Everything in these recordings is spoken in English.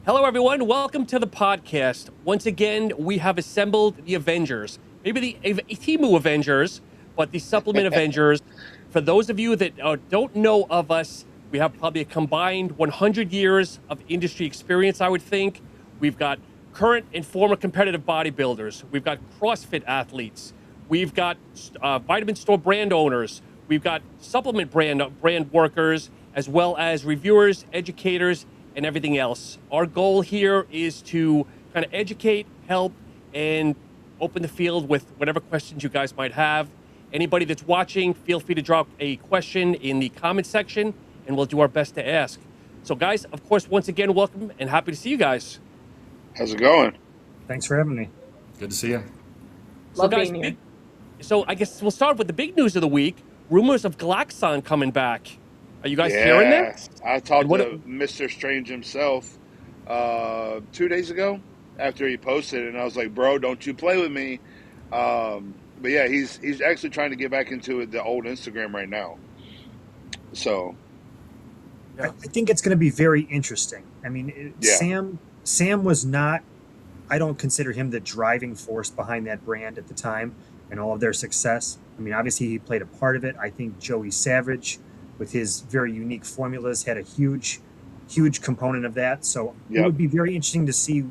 Hello, everyone. Welcome to the podcast. Once again, we have assembled the Avengers. Maybe the Timu Avengers, but the Supplement Avengers. For those of you that don't know of us, we have probably a combined 100 years of industry experience, I would think. We've got current and former competitive bodybuilders. We've got CrossFit athletes. We've got vitamin store brand owners. We've got supplement brand workers, as well as reviewers, educators, and everything else. Our goal here is to kind of educate, help, and open the field with whatever questions you guys might have. Anybody that's watching, feel free to drop a question in the comment section, and we'll do our best to ask. So, guys, of course, once again, welcome and happy to see you guys. How's it going? Thanks for having me. Good to see you. So, guys, so I guess we'll start with the big news of the week. Rumors of Glaxon coming back. Are you guys hearing that? I talked to Mr. Strange himself 2 days ago after he posted, and I was like, bro, don't you play with me. But yeah, he's actually trying to get back into the old Instagram right now. So I think it's going to be very interesting. I mean, Sam was not, I don't consider him the driving force behind that brand at the time and all of their success. I mean, obviously he played a part of it. I think Joey Savage, with his very unique formulas, had a huge component of that. So it would be very interesting to see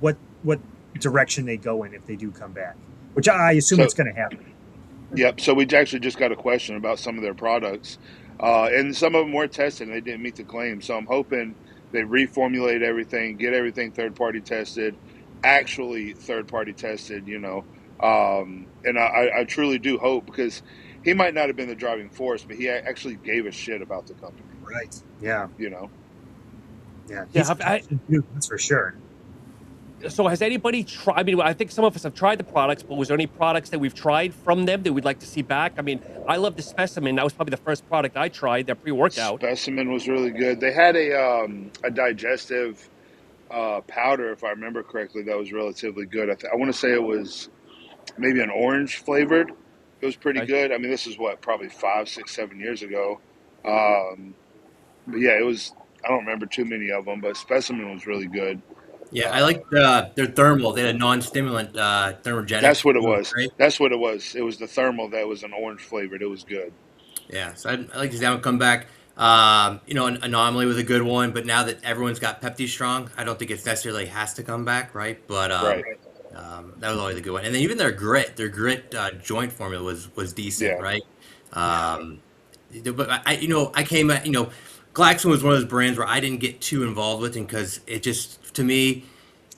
what direction they go in if they do come back, which I assume it's going to happen. Yep. So we actually just got a question about some of their products, and some of them were tested and they didn't meet the claim. So I'm hoping they reformulate everything, get everything third-party tested, actually third-party tested, and I truly do hope, because he might not have been the driving force, but he actually gave a shit about the company. Right. Yeah. Yeah. That's for sure. So has anybody tried? I mean, I think some of us have tried the products, but was there any products that we've tried from them that we'd like to see back? I mean, I love the Specimen. That was probably the first product I tried, their pre-workout. Specimen was really good. They had a digestive powder, if I remember correctly, that was relatively good. I want to say it was maybe an orange flavored. It was pretty good. I mean, this is probably 5, 6, 7 years ago. But yeah, it was, I don't remember too many of them, but Specimen was really good. Yeah, I like their thermal. They had a non-stimulant Thermogenics. That's what it was. Right? That's what it was. It was the thermal that was an orange flavored. It was good. Yeah, so I'd like to see that one come back. Anomaly was a good one, but now that everyone's got Pepti Strong, I don't think it necessarily has to come back, right? But that was always a good one. And then even their grit joint formula was decent, right? But I came at, Glaxon was one of those brands where I didn't get too involved with, because it just, to me,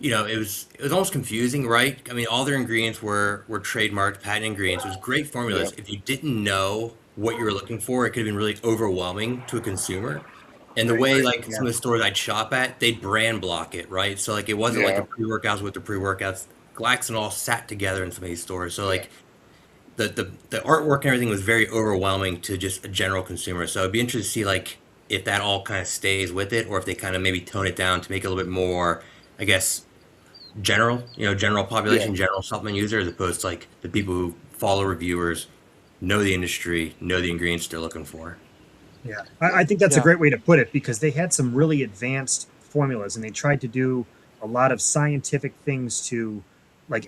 it was almost confusing, right? I mean, all their ingredients were trademarked, patent ingredients. It was great formulas. If you didn't know what you were looking for, it could have been really overwhelming to a consumer. And the way, some of the stores I'd shop at, they'd brand block it, right? So, it wasn't like the pre-workouts with the pre-workouts. Glaxon all sat together in some of these stores. So, the artwork and everything was very overwhelming to just a general consumer. So, it'd be interesting to see, if that all kind of stays with it, or if they kind of maybe tone it down to make it a little bit more, I guess, general population, general supplement user, as opposed to the people who follow reviewers, know the industry, know the ingredients they're looking for. Yeah, I think that's a great way to put it, because they had some really advanced formulas, and they tried to do a lot of scientific things to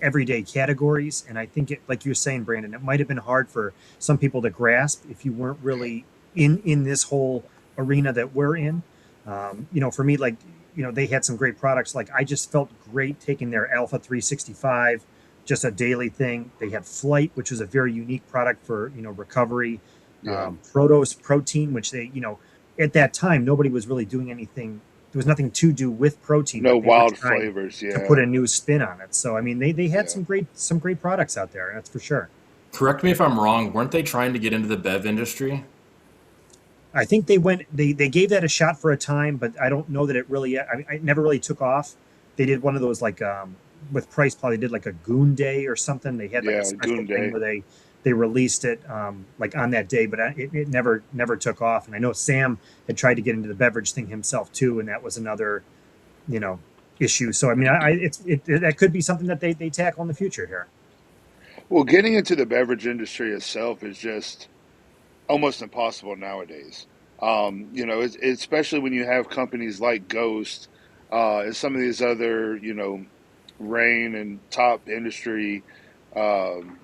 everyday categories. And I think like you were saying, Brandon, it might have been hard for some people to grasp if you weren't really in this whole arena that we're in. For me, they had some great products. I just felt great taking their Alpha 365, just a daily thing. They had Flight, which was a very unique product for, recovery. Protos Protein, which they, at that time, nobody was really doing anything. There was nothing to do with protein. No wild flavors, to put a new spin on it. So, I mean, they had some great products out there. That's for sure. Correct me if I'm wrong. Weren't they trying to get into the bev industry? I think they gave that a shot for a time, but I don't know that it really, it never really took off. They did one of those with Price probably did a Goon Day or something. They had a special thing where they released it on that day, but it never took off. And I know Sam had tried to get into the beverage thing himself too, and that was another, issue. So I mean, that could be something that they tackle in the future here. Well, getting into the beverage industry itself is just almost impossible nowadays. Especially when you have companies like Ghost, and some of these other, Rain and top industry, um,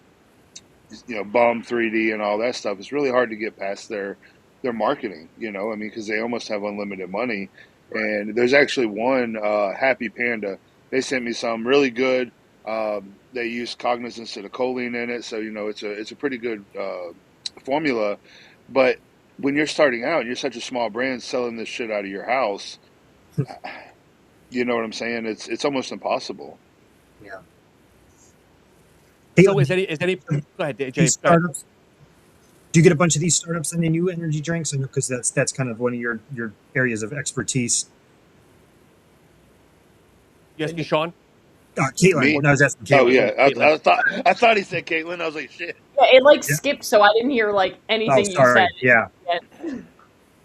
Bomb 3D and all that stuff. It's really hard to get past their marketing. I mean, because they almost have unlimited money. And there's actually one, Happy Panda. They sent me some really good. They use cognizance of the choline in it, so it's a pretty good formula. But when you're starting out, you're such a small brand selling this shit out of your house. You know what I'm saying? It's almost impossible. Yeah. Hey, So is any? Go ahead, these Jay. Go ahead. startups? Do you get a bunch of these startups in the new energy drinks? I know because that's kind of one of your areas of expertise. You asking Sean? Caitlin. Me? Well, I was asking Oh Caitlin. yeah, Caitlin. I thought he said Caitlin. I was like, shit. Yeah, it like Yeah. skipped, so I didn't hear like Oh, anything you said. sorry. Yeah. Yeah.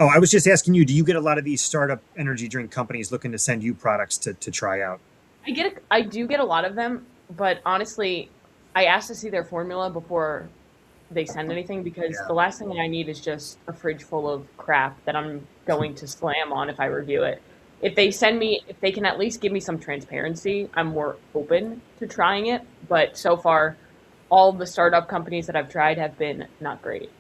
Oh, I was just asking you. Do you get a lot of these startup energy drink companies looking to send you products to try out? I do get a lot of them, but honestly, I ask to see their formula before they send anything because Yeah. the last thing I need is just a fridge full of crap that I'm going to slam on if I review it. If they can at least give me some transparency, I'm more open to trying it. But so far, all the startup companies that I've tried have been not great.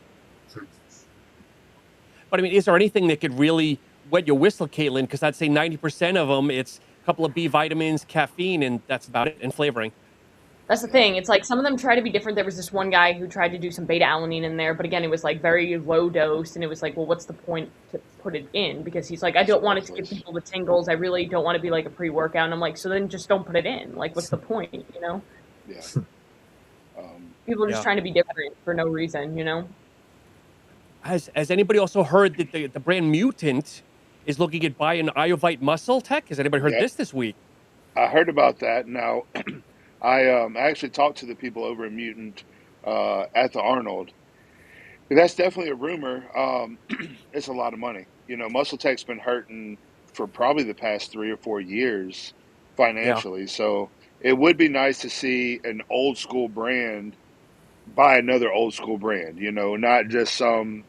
But I mean, is there anything that could really wet your whistle, Caitlin? Because I'd say 90% of them, it's a couple of B vitamins, caffeine, and that's about it, and flavoring. That's the thing. It's like some of them try to be different. There was this one guy who tried to do some beta alanine in there, but again, it was like very low dose, and it was like, well, what's the point to put it in? Because he's like, I don't want it to give people the tingles. I really don't want to be like a pre-workout. And I'm like, so then just don't put it in. Like, what's the point? Yeah. People are just trying to be different for no reason. Has anybody also heard that the brand Mutant is looking at buying Iovite Muscle Tech? Has anybody heard Yeah. this week? I heard about that. Now, I actually talked to the people over at Mutant at the Arnold. That's definitely a rumor. It's a lot of money. Muscle Tech's been hurting for probably the past 3 or 4 years Yeah. financially. So it would be nice to see an old school brand buy another old school brand, not just some,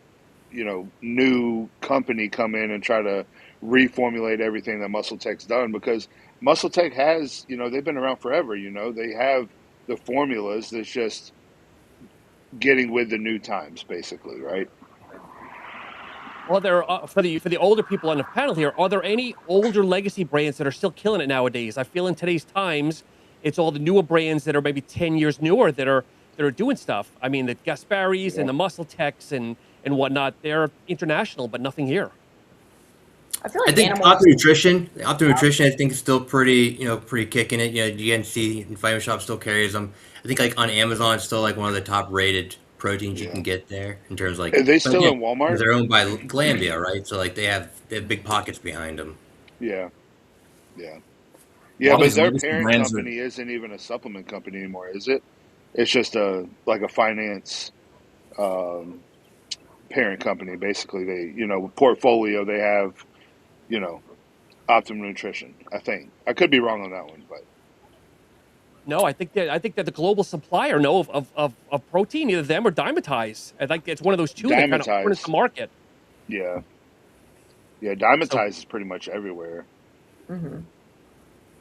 new company come in and try to reformulate everything that Muscle Tech's done because Muscle Tech has, they've been around forever, they have the formulas that's just getting with the new times basically, right? Well, there for the older people on the panel here, are there any older legacy brands that are still killing it nowadays? I feel in today's times, it's all the newer brands that are maybe 10 years newer that are doing stuff. I mean, the Gasparis Yeah. and the Muscle Techs and whatnot, they're international, but nothing here. I feel I like think animals. Optimum Nutrition, I think is still pretty kicking it. GNC and Vitamin Shop still carries them. I think like on Amazon, it's still like one of the top rated proteins you Yeah. can get there in terms of Are like. they But still again, in Walmart? they're owned by Glanbia, right? So like they have big pockets behind them. Yeah. Yeah. A Yeah, lot of but these their legacy parent brands are company isn't even a supplement company anymore, is it? It's just a finance um, parent company. Basically, portfolio. They have, you know, Optimum Nutrition. I think I could be wrong on that one, but No, I think that the global supplier of protein, either them or Dymatize. I think it's one of those two that kind of furnish the Dymatize. market. Yeah, yeah, So Dymatize is pretty much everywhere. Hmm.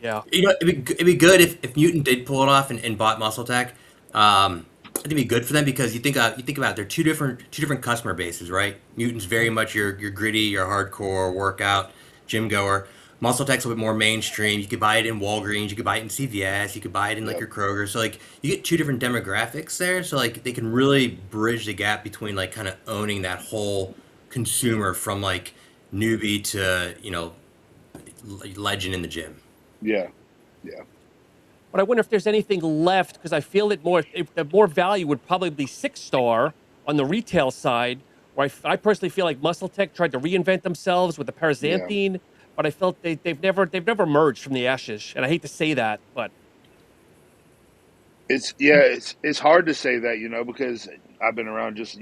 yeah, It'd be good if Mutant did pull it off and bought Muscle Tech. I think it'd be good for them because you think about it, they're two different customer bases, right? Mutant's very much your gritty, your hardcore workout gym goer. Muscle Tech's a little bit more mainstream. You could buy it in Walgreens, you could buy it in CVS, you could buy it in like Yep. your Kroger. So like you get two different demographics there. So like they can really bridge the gap between like kind of owning that whole consumer from like newbie to legend in the gym. Yeah, yeah, but I wonder if there's anything left because I feel that if the more value would probably be 6 Star on the retail side. Where I personally feel like Muscle Tech tried to reinvent themselves with the yeah. paraxanthine, but I felt they've never emerged from the ashes. And I hate to say that, but It's hard to say that because I've been around just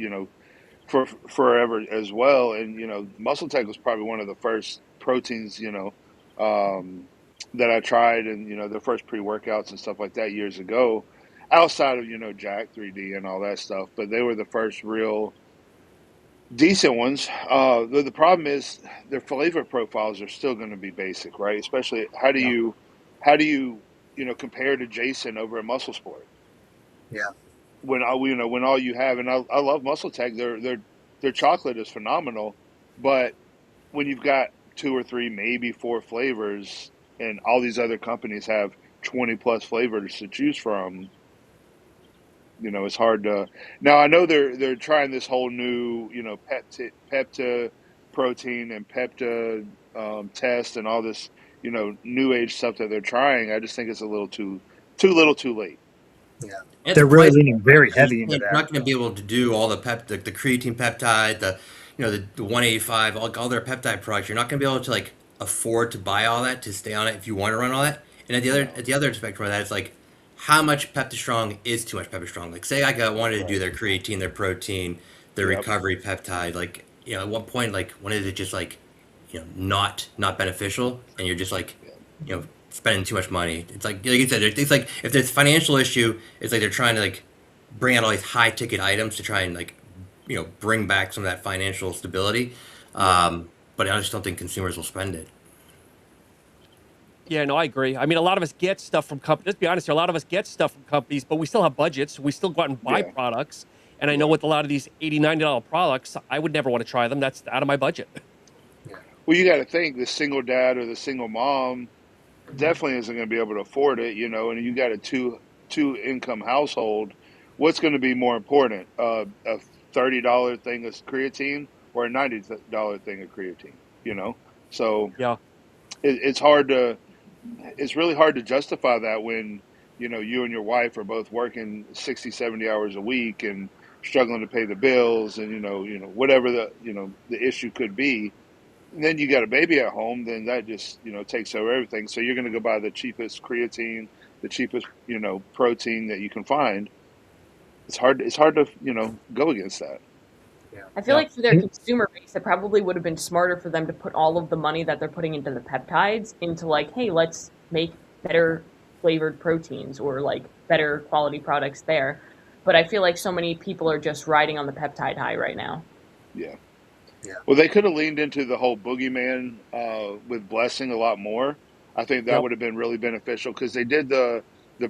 for forever as well, and Muscle Tech was probably one of the first proteins um, that I tried, and the first pre workouts and stuff like that years ago, outside of Jack 3D and all that stuff. But they were the first real Decent ones. The problem is their flavor profiles are still going to be basic, right? Especially Yeah. how do you compare to Jason over at Muscle Sport Yeah. when when all you have, and I love Muscle Tech. Their chocolate is phenomenal, but when you've got two or three, maybe four flavors, and all these other companies have 20 plus flavors to choose from, it's hard to. Now I know they're trying this whole new, pepta protein and pepta test and all this, new age stuff that they're trying. I just think it's a little too little, too late. Yeah. It's They're really price. leaning very heavy into You're that. not going to be able to do all the creatine peptide, the 185, all their peptide products. You're not going to be able to like afford to buy all that to stay on it if you want to run all that. And No, at the other spectrum of that, it's like how much Pepta is too much Pepta. Like say wanted to do right? their creatine, their protein, their Yep. recovery peptide. Like at one point, like when is it just like not beneficial, and you're just like Yeah. spending too much money. It's like you said, it's like if there's a financial issue, it's like they're trying to like bring out all these high ticket items to try and like bring back some of that financial stability. Yep. But I just don't think consumers will spend it. Yeah, no, I agree. I mean, a lot of us get stuff from companies. Let's be honest here. A lot of us get stuff from companies, but we still have budgets. We still go out and buy Yeah. products. And I know Yeah. with a lot of these $80, $90 products, I would never want to try them. That's out of my budget. Well, you got to think the single dad or the single mom definitely isn't going to be able to afford it, and you got a two income household. What's going to be more important, a $30 thing of creatine or a $90 thing of creatine? So Yeah. it's hard to it's really hard to justify that when you and your wife are both working 60, 70 hours a week and struggling to pay the bills and whatever the issue could be. And then you got a baby at home, then that just takes over everything. So you're going to go buy the cheapest creatine, the cheapest protein that you can find. It's hard to go against that. Yeah. I feel Yeah. like for their consumer base, it probably would have been smarter for them to put all of the money that they're putting into the peptides into like, hey, let's make better flavored proteins or like better quality products there. But I feel like so many people are just riding on the peptide high right now. Yeah. Yeah. Well, they could have leaned into the whole boogeyman with blessing a lot more. I think that Yep. would have been really beneficial because they did the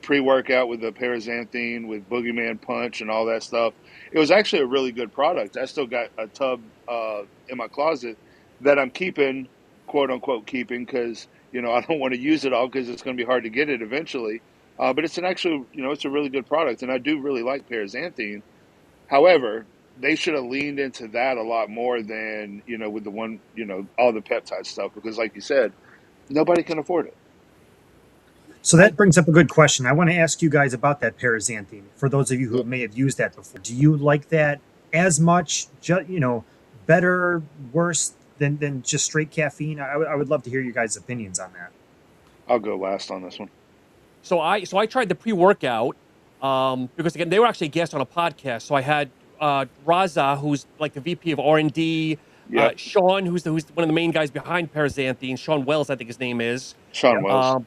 pre workout with the paraxanthine with boogeyman punch and all that stuff. It was actually a really good product. I still got a tub in my closet that I'm keeping, quote unquote, keeping because I don't want to use it all because it's going to be hard to get it eventually. But it's an actual, it's a really good product, and I do really like paraxanthine. However, they should have leaned into that a lot more than, with the one, all the peptide stuff, because like you said, nobody can afford it. So that brings up a good question. I want to ask you guys about that paraxanthine. For those of you who may have used that before, do you like that as much? Better, worse than just straight caffeine? I would love to hear you guys' opinions on that. I'll go last on this one. So I tried the pre-workout because again they were actually guests on a podcast. So I had Raza, who's like the VP of R&D, Yep. Sean, who's one of the main guys behind Paraxanthine, Sean Wells, I think his name is. Sean Wells.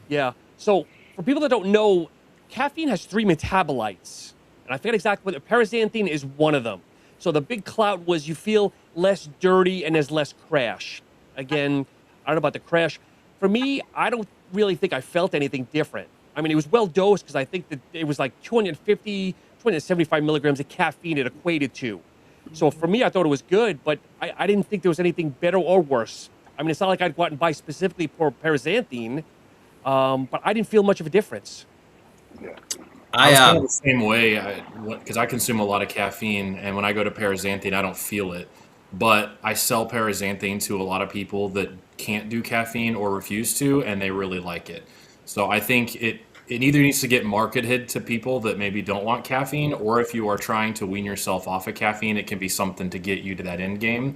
Yeah. So for people that don't know, caffeine has 3 metabolites, and I forget exactly what paraxanthine is one of them. So the big clout was you feel less dirty and there's less crash. Again, I don't know about the crash. For me, I don't really think I felt anything different. I mean, it was well dosed because I think that it was like 275 milligrams of caffeine it equated to. So for me, I thought it was good, but I didn't think there was anything better or worse. I mean, it's not like I'd go out and buy specifically for paraxanthine, but I didn't feel much of a difference. Yeah. I was kind of the same way because I consume a lot of caffeine, and when I go to paraxanthine, I don't feel it. But I sell paraxanthine to a lot of people that can't do caffeine or refuse to, and they really like it. So I think it either needs to get marketed to people that maybe don't want caffeine, or if you are trying to wean yourself off of caffeine, it can be something to get you to that end game.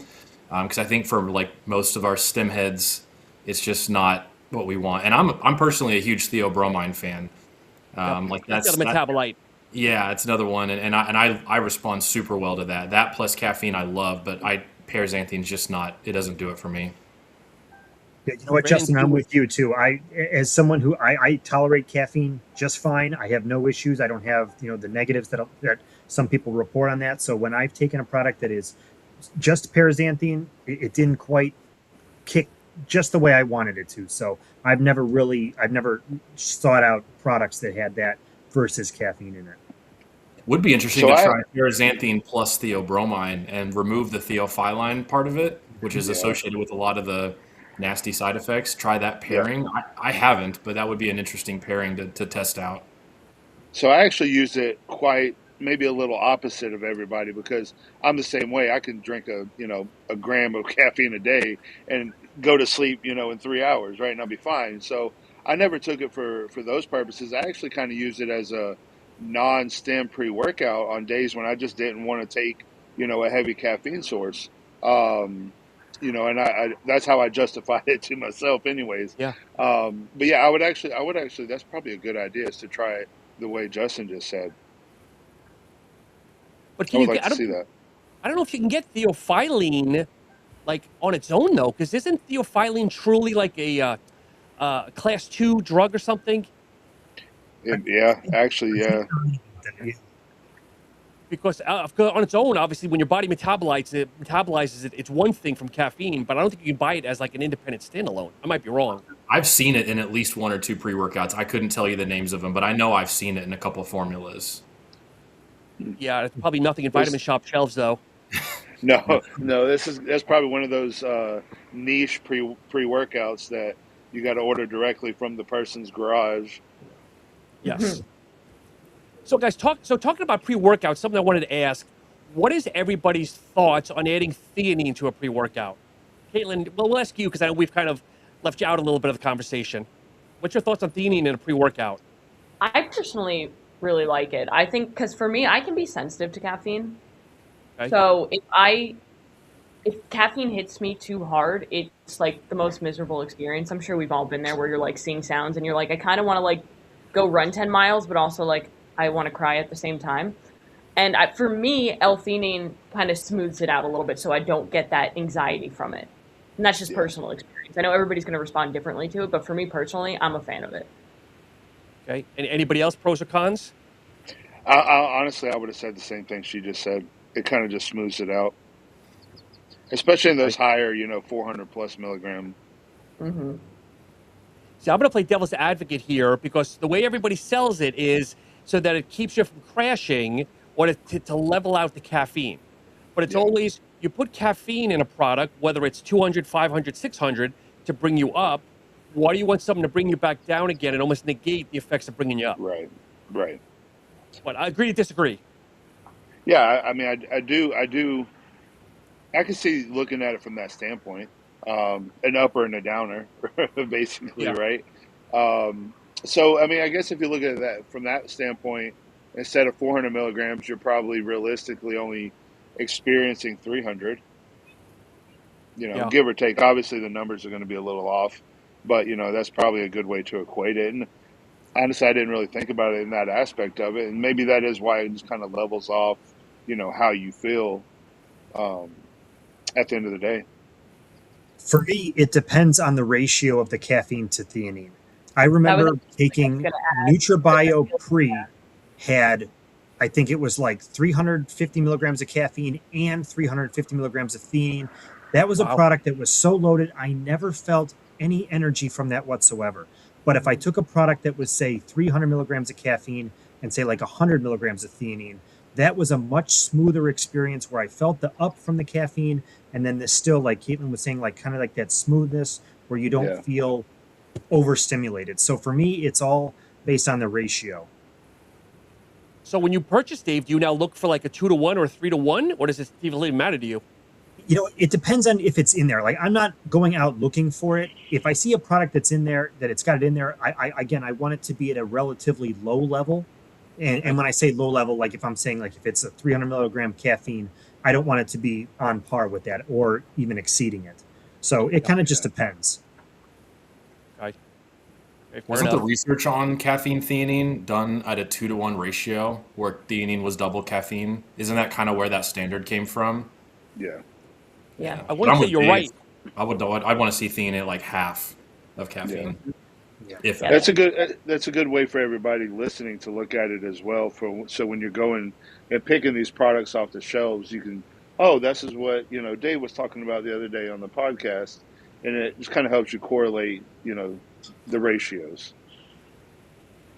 Because I think for like most of our stem heads, it's just not what we want. And I'm personally a huge theobromine fan. Like That's the other metabolite. Yeah, it's another one, and I respond super well to that. That plus caffeine I love, but paraxanthine's just not. It doesn't do it for me. Yeah, you know what, Justin, I'm with you too. As someone who I tolerate caffeine just fine. I have no issues. I don't have the negatives that some people report on that. So when I've taken a product that is just paraxanthine, it didn't quite kick just the way I wanted it to. So I've never sought out products that had that versus caffeine in it. Would be interesting to try paraxanthine plus theobromine and remove the theophylline part of it, which is associated with a lot of the nasty side effects. Try that pairing. Yeah. I haven't, but that would be an interesting pairing to test out. So I actually use it quite maybe a little opposite of everybody because I'm the same way. I can drink a gram of caffeine a day and go to sleep, in 3 hours, right? And I'll be fine. So I never took it for those purposes. I actually kind of used it as a non-stim pre-workout on days when I just didn't want to take, a heavy caffeine source. And I that's how I justified it to myself anyways. Yeah. But yeah, I would actually, that's probably a good idea, is to try it the way Justin just said. But can I don't know if you can get theophylline like on its own though, because isn't theophylline truly like a class 2 drug or something? Yeah, actually, yeah. Because on its own, obviously, when your body metabolizes it, it's one thing from caffeine, but I don't think you can buy it as like an independent standalone. I might be wrong. I've seen it in at least 1 or 2 pre-workouts. I couldn't tell you the names of them, but I know I've seen it in a couple of formulas. Yeah, it's probably nothing in vitamin shop shelves though. No, that's probably one of those niche pre-workouts that you got to order directly from the person's garage. Yes. So guys, talking about pre-workout, something I wanted to ask: what is everybody's thoughts on adding theanine to a pre-workout? Caitlin, we'll ask you because I know we've kind of left you out a little bit of the conversation. What's your thoughts on theanine in a pre-workout? I personally really like it. I think because for me, I can be sensitive to caffeine. Okay. So if caffeine hits me too hard, it's like the most miserable experience. I'm sure we've all been there where you're like seeing sounds and you're like, I kind of want to like go run 10 miles, but also like I want to cry at the same time. And for me, L-theanine kind of smooths it out a little bit so I don't get that anxiety from it. And that's just personal experience. I know everybody's going to respond differently to it, but for me personally, I'm a fan of it. Okay. And anybody else, pros or cons? Honestly, I would have said the same thing she just said. It kind of just smooths it out, especially in those higher, 400 plus milligram. Mm-hmm. See, I'm going to play devil's advocate here because the way everybody sells it is so that it keeps you from crashing or to level out the caffeine. But it's always, you put caffeine in a product, whether it's 200, 500, 600, to bring you up. Why do you want something to bring you back down again and almost negate the effects of bringing you up? Right. But I agree to disagree. Yeah, I mean, I do. I can see looking at it from that standpoint, an upper and a downer, basically, right? So, I mean, I guess if you look at that from that standpoint, instead of 400 milligrams, you're probably realistically only experiencing 300, give or take. Obviously, the numbers are going to be a little off, but, that's probably a good way to equate it. And honestly, I didn't really think about it in that aspect of it. And maybe that is why it just kind of levels off, how you feel at the end of the day. For me, it depends on the ratio of the caffeine to theanine. I remember taking NutraBio Pre had, I think it was like 350 milligrams of caffeine and 350 milligrams of theanine. That was a product that was so loaded, I never felt any energy from that whatsoever. But if I took a product that was, say, 300 milligrams of caffeine and, say, like 100 milligrams of theanine, that was a much smoother experience where I felt the up from the caffeine and then the still, like Caitlin was saying, like kind of like that smoothness where you don't feel overstimulated. So for me, it's all based on the ratio. So when you purchase, Dave, do you now look for like a 2-to-1 or a 3-to-1, or does it even matter to you? It depends on if it's in there. Like, I'm not going out looking for it. If I see a product that's in there, that it's got it in there, I want it to be at a relatively low level. And when I say low level, like if I'm saying like if it's a 300 milligram caffeine, I don't want it to be on par with that or even exceeding it. So it kind of just depends. Okay. Wasn't the research on caffeine theanine done at a 2-to-1 ratio where theanine was double caffeine? Isn't that kind of where that standard came from? Yeah. I wouldn't say you're right. I want to see theanine at like half of caffeine. Yeah. That's a good way for everybody listening to look at it as well. So when you're going and picking these products off the shelves, you can oh, this is what, Dave was talking about the other day on the podcast. And it just kind of helps you correlate, the ratios.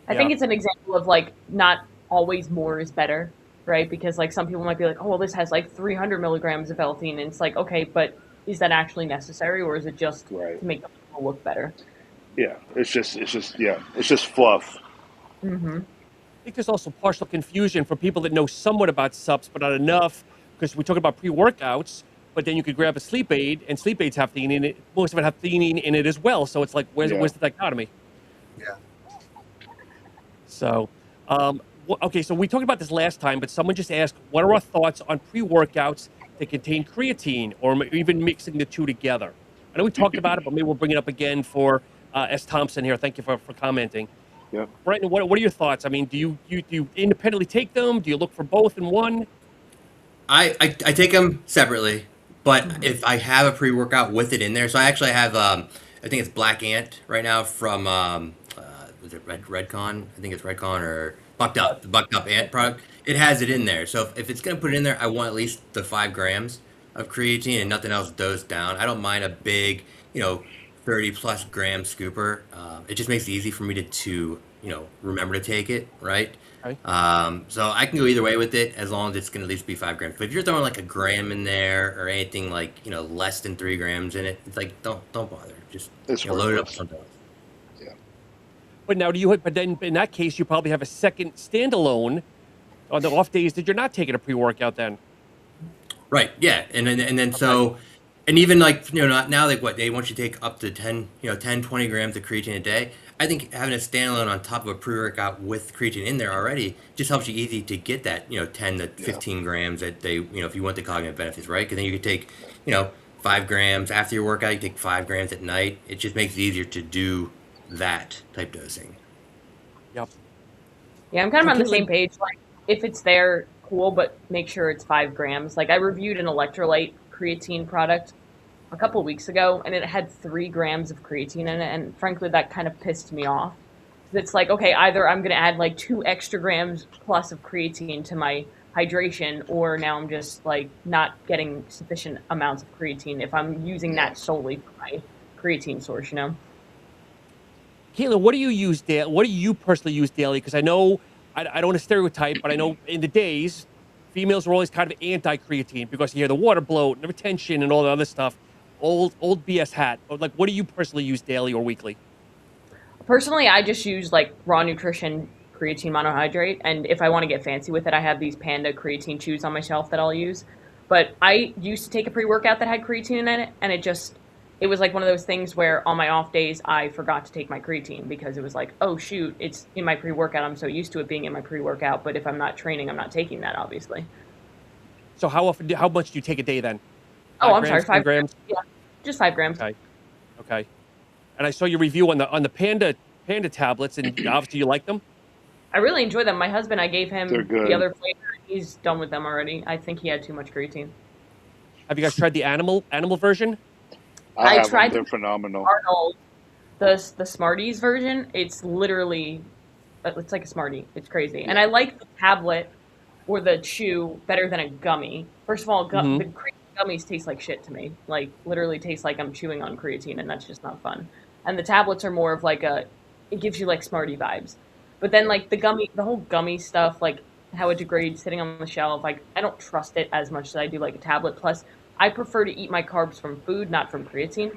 I think it's an example of like not always more is better, right? Because like some people might be like, oh, well, this has like 300 milligrams of L-theanine, and it's like, okay, but is that actually necessary, or is it just to make the people look better? Yeah, it's just fluff. Mm-hmm. I think there's also partial confusion for people that know somewhat about subs, but not enough, because we're talking about pre-workouts, but then you could grab a sleep aid, and sleep aids have theanine in it. Most of it have theanine in it as well, so it's like, where's the dichotomy? Yeah. So, okay, so we talked about this last time, but someone just asked, what are our thoughts on pre-workouts that contain creatine, or even mixing the two together? I know we talked about it, but maybe we'll bring it up again for S. Thompson here. Thank you for commenting. Yeah. Brenton, what are your thoughts? I mean, do you independently take them? Do you look for both in one? I take them separately, but if I have a pre-workout with it in there, so I actually have I think it's Black Ant right now from was it Redcon? I think it's Redcon or Bucked Up, the Bucked Up Ant product. It has it in there, so if it's gonna put it in there, I want at least the 5 grams of creatine and nothing else dosed down. I don't mind a big, 30 plus gram scooper. It just makes it easy for me to remember to take it, right? Okay. So I can go either way with it as long as it's going to at least be 5 grams. But if you're throwing like a gram in there or anything like less than 3 grams in it, it's like don't bother. Just load it up with something else. Yeah. But now but then in that case you probably have a second standalone on the off days that you're not taking a pre-workout then. Right. Yeah. And then so. And even like, now like what they want you to take up to 10, 20 grams of creatine a day. I think having a standalone on top of a pre-workout with creatine in there already just helps you easy to get that, 10 to 15 grams that they, if you want the cognitive benefits, right? Because then you could take, 5 grams after your workout, you take 5 grams at night. It just makes it easier to do that type dosing. Yep. Yeah, I'm kind of on the same page. Like, if it's there, cool, but make sure it's 5 grams. Like, I reviewed an electrolyte creatine product a couple of weeks ago, and it had 3 grams of creatine in it, and frankly that kind of pissed me off. It's like, okay, either I'm going to add like 2 extra grams plus of creatine to my hydration, or now I'm just like not getting sufficient amounts of creatine if I'm using that solely for my creatine source, Caitlin, what do you use daily? What do you personally use daily? Because I know I don't want to stereotype, but I know in the days females were always kind of anti-creatine because you hear the water bloat and the retention and all the other stuff. Old BS hat. Like, what do you personally use daily or weekly? Personally, I just use like raw nutrition creatine monohydrate, and if I want to get fancy with it, I have these Panda creatine chews on my shelf that I'll use. But I used to take a pre-workout that had creatine in it, and it was like one of those things where on my off days I forgot to take my creatine because it was like, oh shoot, it's in my pre-workout. I'm so used to it being in my pre-workout, but if I'm not training, I'm not taking that, obviously. So how much do you take a day then? I'm sorry, 5 grams. Yeah, just 5 grams. Okay. And I saw your review on the Panda tablets, and obviously you like them. I really enjoy them. My husband, I gave him the other flavor. He's done with them already. I think he had too much creatine. Have you guys tried the animal version? I tried them. They're phenomenal. Arnold, the Smarties version. It's literally, it's like a Smartie. It's crazy. And I like the tablet or the chew better than a gummy. First of all, the creatine gummies taste like shit to me. Like, literally tastes like I'm chewing on creatine, and that's just not fun. And the tablets are more of like it gives you like Smartie vibes. But then like the whole gummy stuff, like how it degrades sitting on the shelf, like I don't trust it as much as I do like a tablet. Plus, I prefer to eat my carbs from food, not from creatine.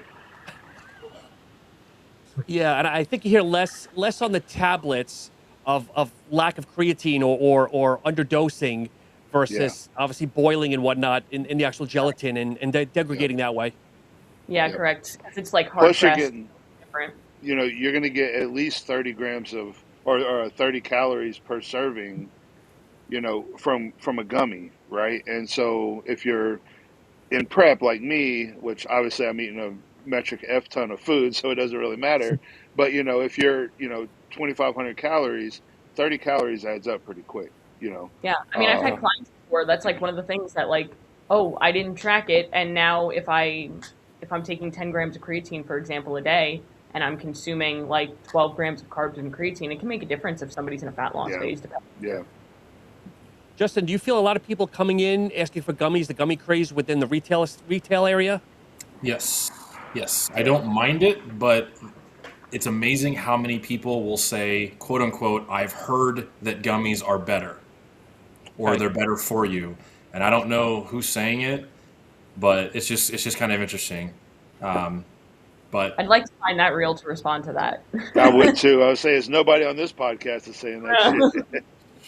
Yeah, and I think you hear less on the tablets of lack of creatine or underdosing versus obviously boiling and whatnot in the actual gelatin and degrading that way. Yeah, correct. Because it's like hard Plus you're pressed. getting, Different. you're going to get at least 30 grams of or 30 calories per serving, from a gummy, right? And so if you're in prep like me, which obviously I'm eating a metric F ton of food, so it doesn't really matter. But, if you're, 2,500 calories, 30 calories adds up pretty quick, Yeah, I mean, I've had clients before. That's like one of the things that like, oh, I didn't track it, and now if I'm taking 10 grams of creatine, for example, a day, and I'm consuming like 12 grams of carbs and creatine, it can make a difference if somebody's in a fat loss phase. Yeah. Justin, do you feel a lot of people coming in asking for gummies, the gummy craze within the retail area? Yes. I don't mind it, but it's amazing how many people will say, quote unquote, I've heard that gummies are better or Okay. they're better for you. And I don't know who's saying it, but it's just kind of interesting. But I'd like to find that reel to respond to that. I would too. I would say it's nobody on this podcast is saying that shit.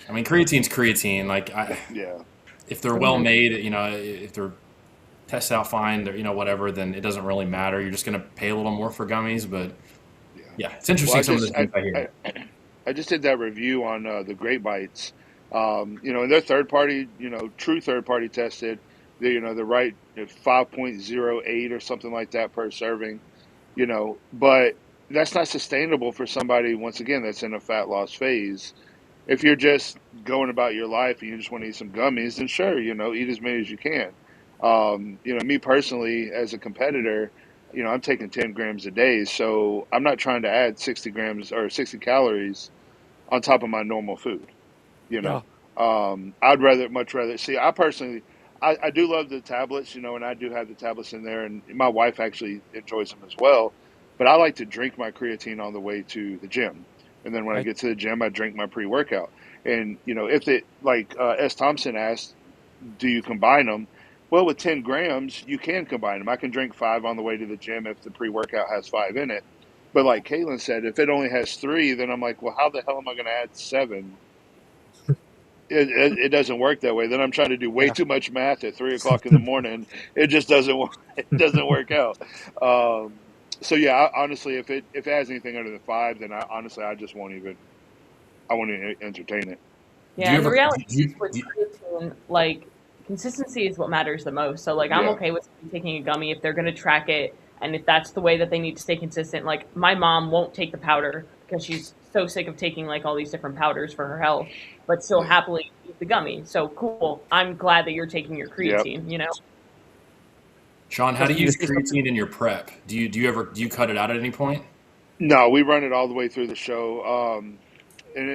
I mean, creatine's creatine. Like, Yeah. if they're well made, if they're tested out fine, whatever, then it doesn't really matter. You're just going to pay a little more for gummies, but yeah, it's interesting. Some of the things I hear. I just did that review on the Great Bites. And they're third party, true third party tested. The right 5.08 or something like that per serving. But that's not sustainable for somebody, once again, that's in a fat loss phase. If you're just going about your life and you just want to eat some gummies, then sure, eat as many as you can. Me personally, as a competitor, I'm taking 10 grams a day, so I'm not trying to add 60 grams or 60 calories on top of my normal food. Yeah. I'd much rather see. I personally, I do love the tablets, and I do have the tablets in there, and my wife actually enjoys them as well. But I like to drink my creatine on the way to the gym, and then when I get to the gym, I drink my pre-workout. And if it like S. Thompson asked, do you combine them? Well, with 10 grams, you can combine them. I can drink 5 on the way to the gym if the pre-workout has 5 in it. But like Caitlin said, if it only has 3, then I'm like, well, how the hell am I going to add 7? It doesn't work that way. Then I'm trying to do way too much math at 3 o'clock in the morning. It just doesn't work out. So yeah, honestly, if it has anything under the 5, then I just won't even entertain it. Yeah, and the reality is with creatine, like, consistency is what matters the most. So like, I'm okay with taking a gummy if they're going to track it, and if that's the way that they need to stay consistent. Like, my mom won't take the powder because she's so sick of taking like all these different powders for her health, but still happily eat the gummy. So cool. I'm glad that you're taking your creatine. Sean, how do you use creatine in your prep? Do you cut it out at any point? No, we run it all the way through the show. Let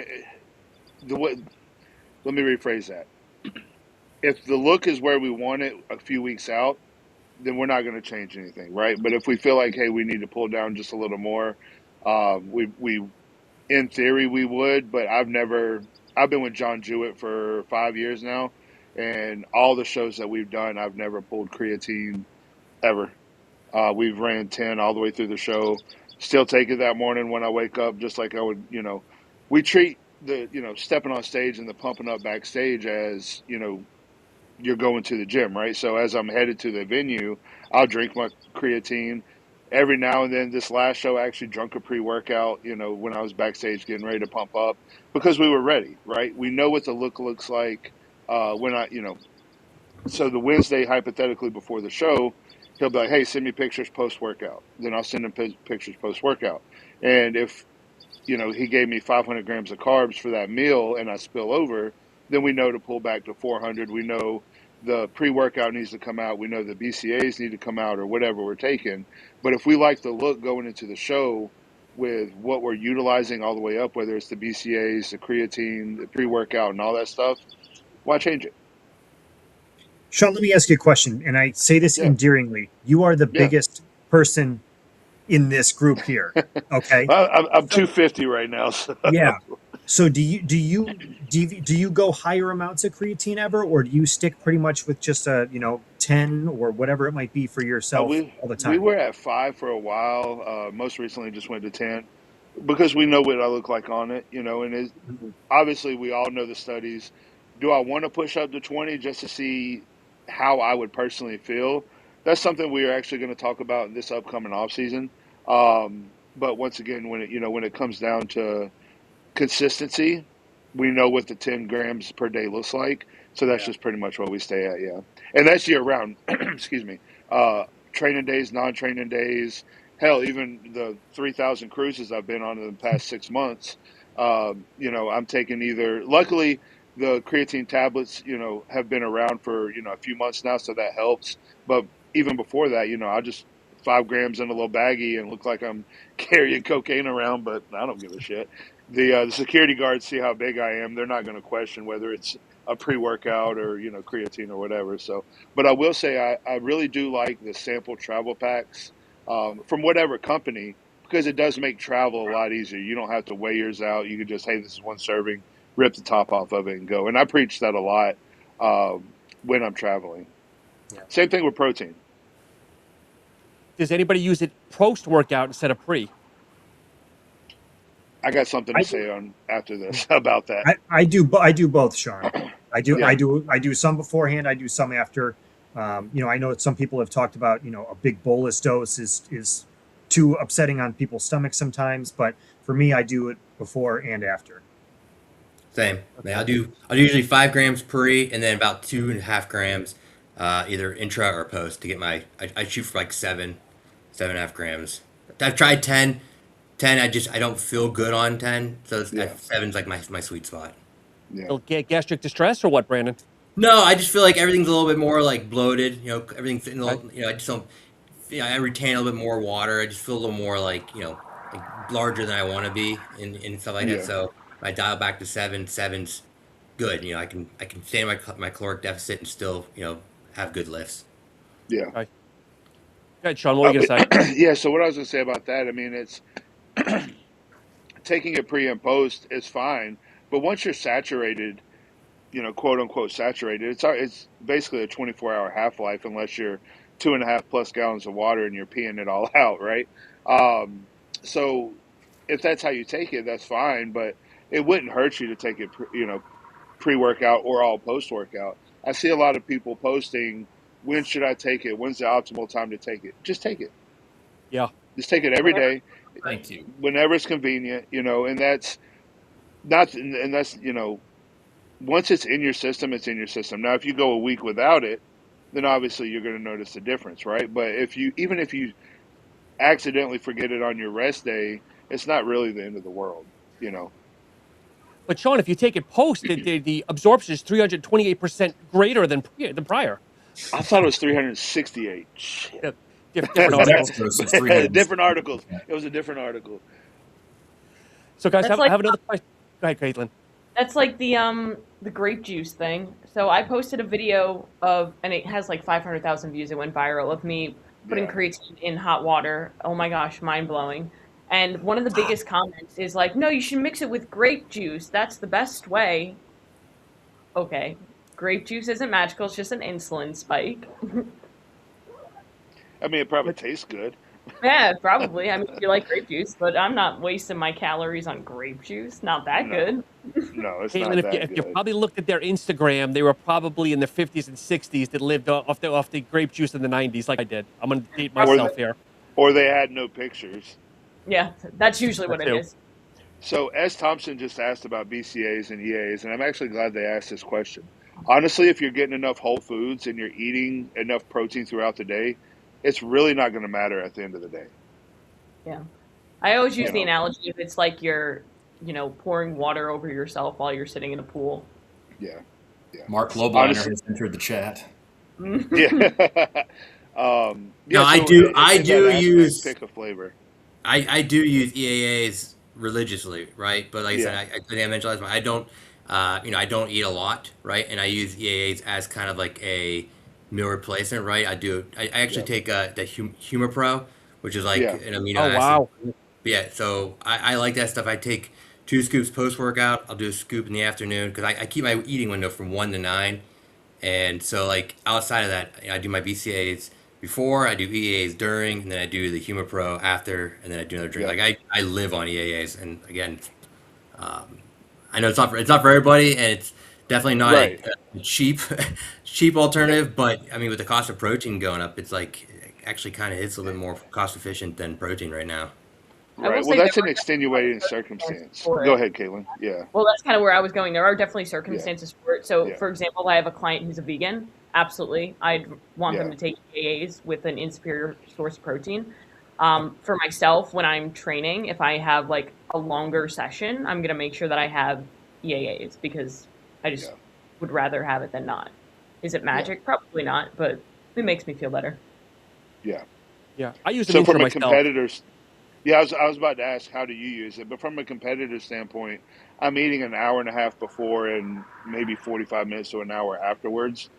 me rephrase that. If the look is where we want it a few weeks out, then we're not going to change anything, right? But if we feel like, hey, we need to pull down just a little more, we in theory we would. But I've been with John Jewett for 5 years now, and all the shows that we've done, I've never pulled creatine ever. We've ran 10 all the way through the show. Still take it that morning when I wake up, just like I would. We treat the stepping on stage and the pumping up backstage as you're going to the gym, right? So as I'm headed to the venue, I'll drink my creatine. Every now and then, this last show, I actually drunk a pre-workout, when I was backstage getting ready to pump up, because we were ready, right? We know what the look looks like so the Wednesday, hypothetically, before the show, he'll be like, hey, send me pictures post-workout. Then I'll send him pictures post-workout. And if, he gave me 500 grams of carbs for that meal and I spill over, then we know to pull back to 400. We know the pre-workout needs to come out. We know the BCAAs need to come out, or whatever we're taking. But if we like the look going into the show with what we're utilizing all the way up, whether it's the BCAAs, the creatine, the pre-workout, and all that stuff, why change it? Sean, let me ask you a question, and I say this endearingly. You are the biggest person in this group here. Okay, I'm 250 right now. So. Yeah. So do you go higher amounts of creatine ever, or do you stick pretty much with just 10 or whatever it might be for yourself all the time? We were at 5 for a while. Most recently, just went to 10 because we know what I look like on it. And obviously we all know the studies. Do I want to push up to 20 just to see how I would personally feel? That's something we are actually going to talk about in this upcoming off season. But once again, when it comes down to consistency, we know what the 10 grams per day looks like. So that's just pretty much what we stay at. Yeah. And that's year round. Excuse me. Training days, non-training days, hell, even the 3,000 cruises I've been on in the past 6 months. I'm taking luckily the creatine tablets, have been around for, a few months now. So that helps. But even before that, I'll just 5 grams in a little baggie and look like I'm carrying cocaine around, but I don't give a shit. The security guards see how big I am. They're not going to question whether it's a pre-workout or, creatine or whatever. So, but I will say I really do like the sample travel packs from whatever company, because it does make travel a lot easier. You don't have to weigh yours out. You can just, hey, this is one serving, rip the top off of it and go. And I preach that a lot when I'm traveling. Yeah. Same thing with protein. Does anybody use it post-workout instead of pre? I got something to say on after this about that. I do both, Sean. I Yeah. do some beforehand. I do some after. I know that some people have talked about, a big bolus dose is too upsetting on people's stomachs sometimes, but for me, I do it before and after. Same. Okay. I'll do usually 5 grams pre, and then about 2.5 grams either intra or post to get I shoot for like 7.5 grams. I've tried 10. 10, I don't feel good on 10, so 7's like my sweet spot. Yeah. Gastric distress or what, Brandon? No, I just feel like everything's a lit's bit more like bloated. Everything's I just don't. I retain a little bit more water. I just feel a little more like like larger than I want to be in stuff like that. So I dial back to 7. 7's good. I can stay in my caloric deficit and still have good lifts. Yeah. Okay. Go ahead, Sean. What were you gonna say? Yeah. So what I was gonna say about that, I mean, it's taking it pre and post is fine, but once you're saturated, quote unquote saturated, it's basically a 24-hour half-life unless you're 2.5+ gallons of water and you're peeing it all out, right? So if that's how you take it, that's fine, but it wouldn't hurt you to take it, pre-workout or all post-workout. I see a lot of people posting, when should I take it? When's the optimal time to take it? Just take it. Yeah. Just take it every day. Thank you. Whenever it's convenient, and that's not, and that's, once it's in your system, it's in your system. Now, if you go a week without it, then obviously you're going to notice a difference, right? But even if you accidentally forget it on your rest day, it's not really the end of the world, But Sean, if you take it post, the absorption is 328% greater than prior. I thought it was 368. Shit. Yeah. Different articles. Different articles. It was a different article. So guys, I That's have another question. Go ahead, Caitlin. That's like the grape juice thing. So I posted a video and it has like 500,000 views. It went viral of me putting creatine in hot water. Oh my gosh, mind blowing. And one of the biggest comments is like, no, you should mix it with grape juice. That's the best way. Okay. Grape juice isn't magical. It's just an insulin spike. I mean, it probably tastes good. Yeah, probably. I mean, if you like grape juice, but I'm not wasting my calories on grape juice. Not that good. No, it's Caitlin, not that if good. you probably looked at their Instagram, they were probably in their 50s and 60s that lived off the grape juice in the 90s, like I did. I'm going to date myself here. Or they had no pictures. Yeah, that's usually what it is. So S. Thompson just asked about BCAAs and EAAs, and I'm actually glad they asked this question. Honestly, if you're getting enough whole foods and you're eating enough protein throughout the day, it's really not going to matter at the end of the day. Yeah. I always use the analogy if it's like you're, pouring water over yourself while you're sitting in a pool. Yeah. Mark Lobliner has entered the chat. Yeah. No, I do use pick a flavor. I do use EAAs religiously, right? But like I said, I think I mentioned last time, I don't I don't eat a lot, right? And I use EAAs as kind of like a meal replacement, right? I actually take the HumaPro, which is like an amino acid. Wow. Yeah, so I like that stuff. I take 2 scoops post-workout. I'll do a scoop in the afternoon because I keep my eating window from 1 to 9. And so like outside of that, I do my BCAAs before, I do EAAs during, and then I do the HumaPro after, and then I do another drink. Like I live on EAAs, and again, I know it's not for everybody, and it's definitely not a cheap alternative. But I mean, with the cost of protein going up, it's like actually kind of hits a little bit more cost efficient than protein right now. Right. Well, that's an extenuating circumstance. Go ahead, Caitlin. Yeah. Well, that's kind of where I was going. There are definitely circumstances for it. So, for example, I have a client who's a vegan. Absolutely. I'd want them to take EAAs with an insuperior source of protein. For myself, when I'm training, if I have like a longer session, I'm going to make sure that I have EAAs because I just would rather have it than not. Is it magic? Probably not, but it makes me feel better. Yeah. Yeah, I use an So intro from a myself. competitor's, yeah, I was about to ask, how do you use it? But from a competitor standpoint, I'm eating an hour and a half before and maybe 45 minutes to an hour afterwards.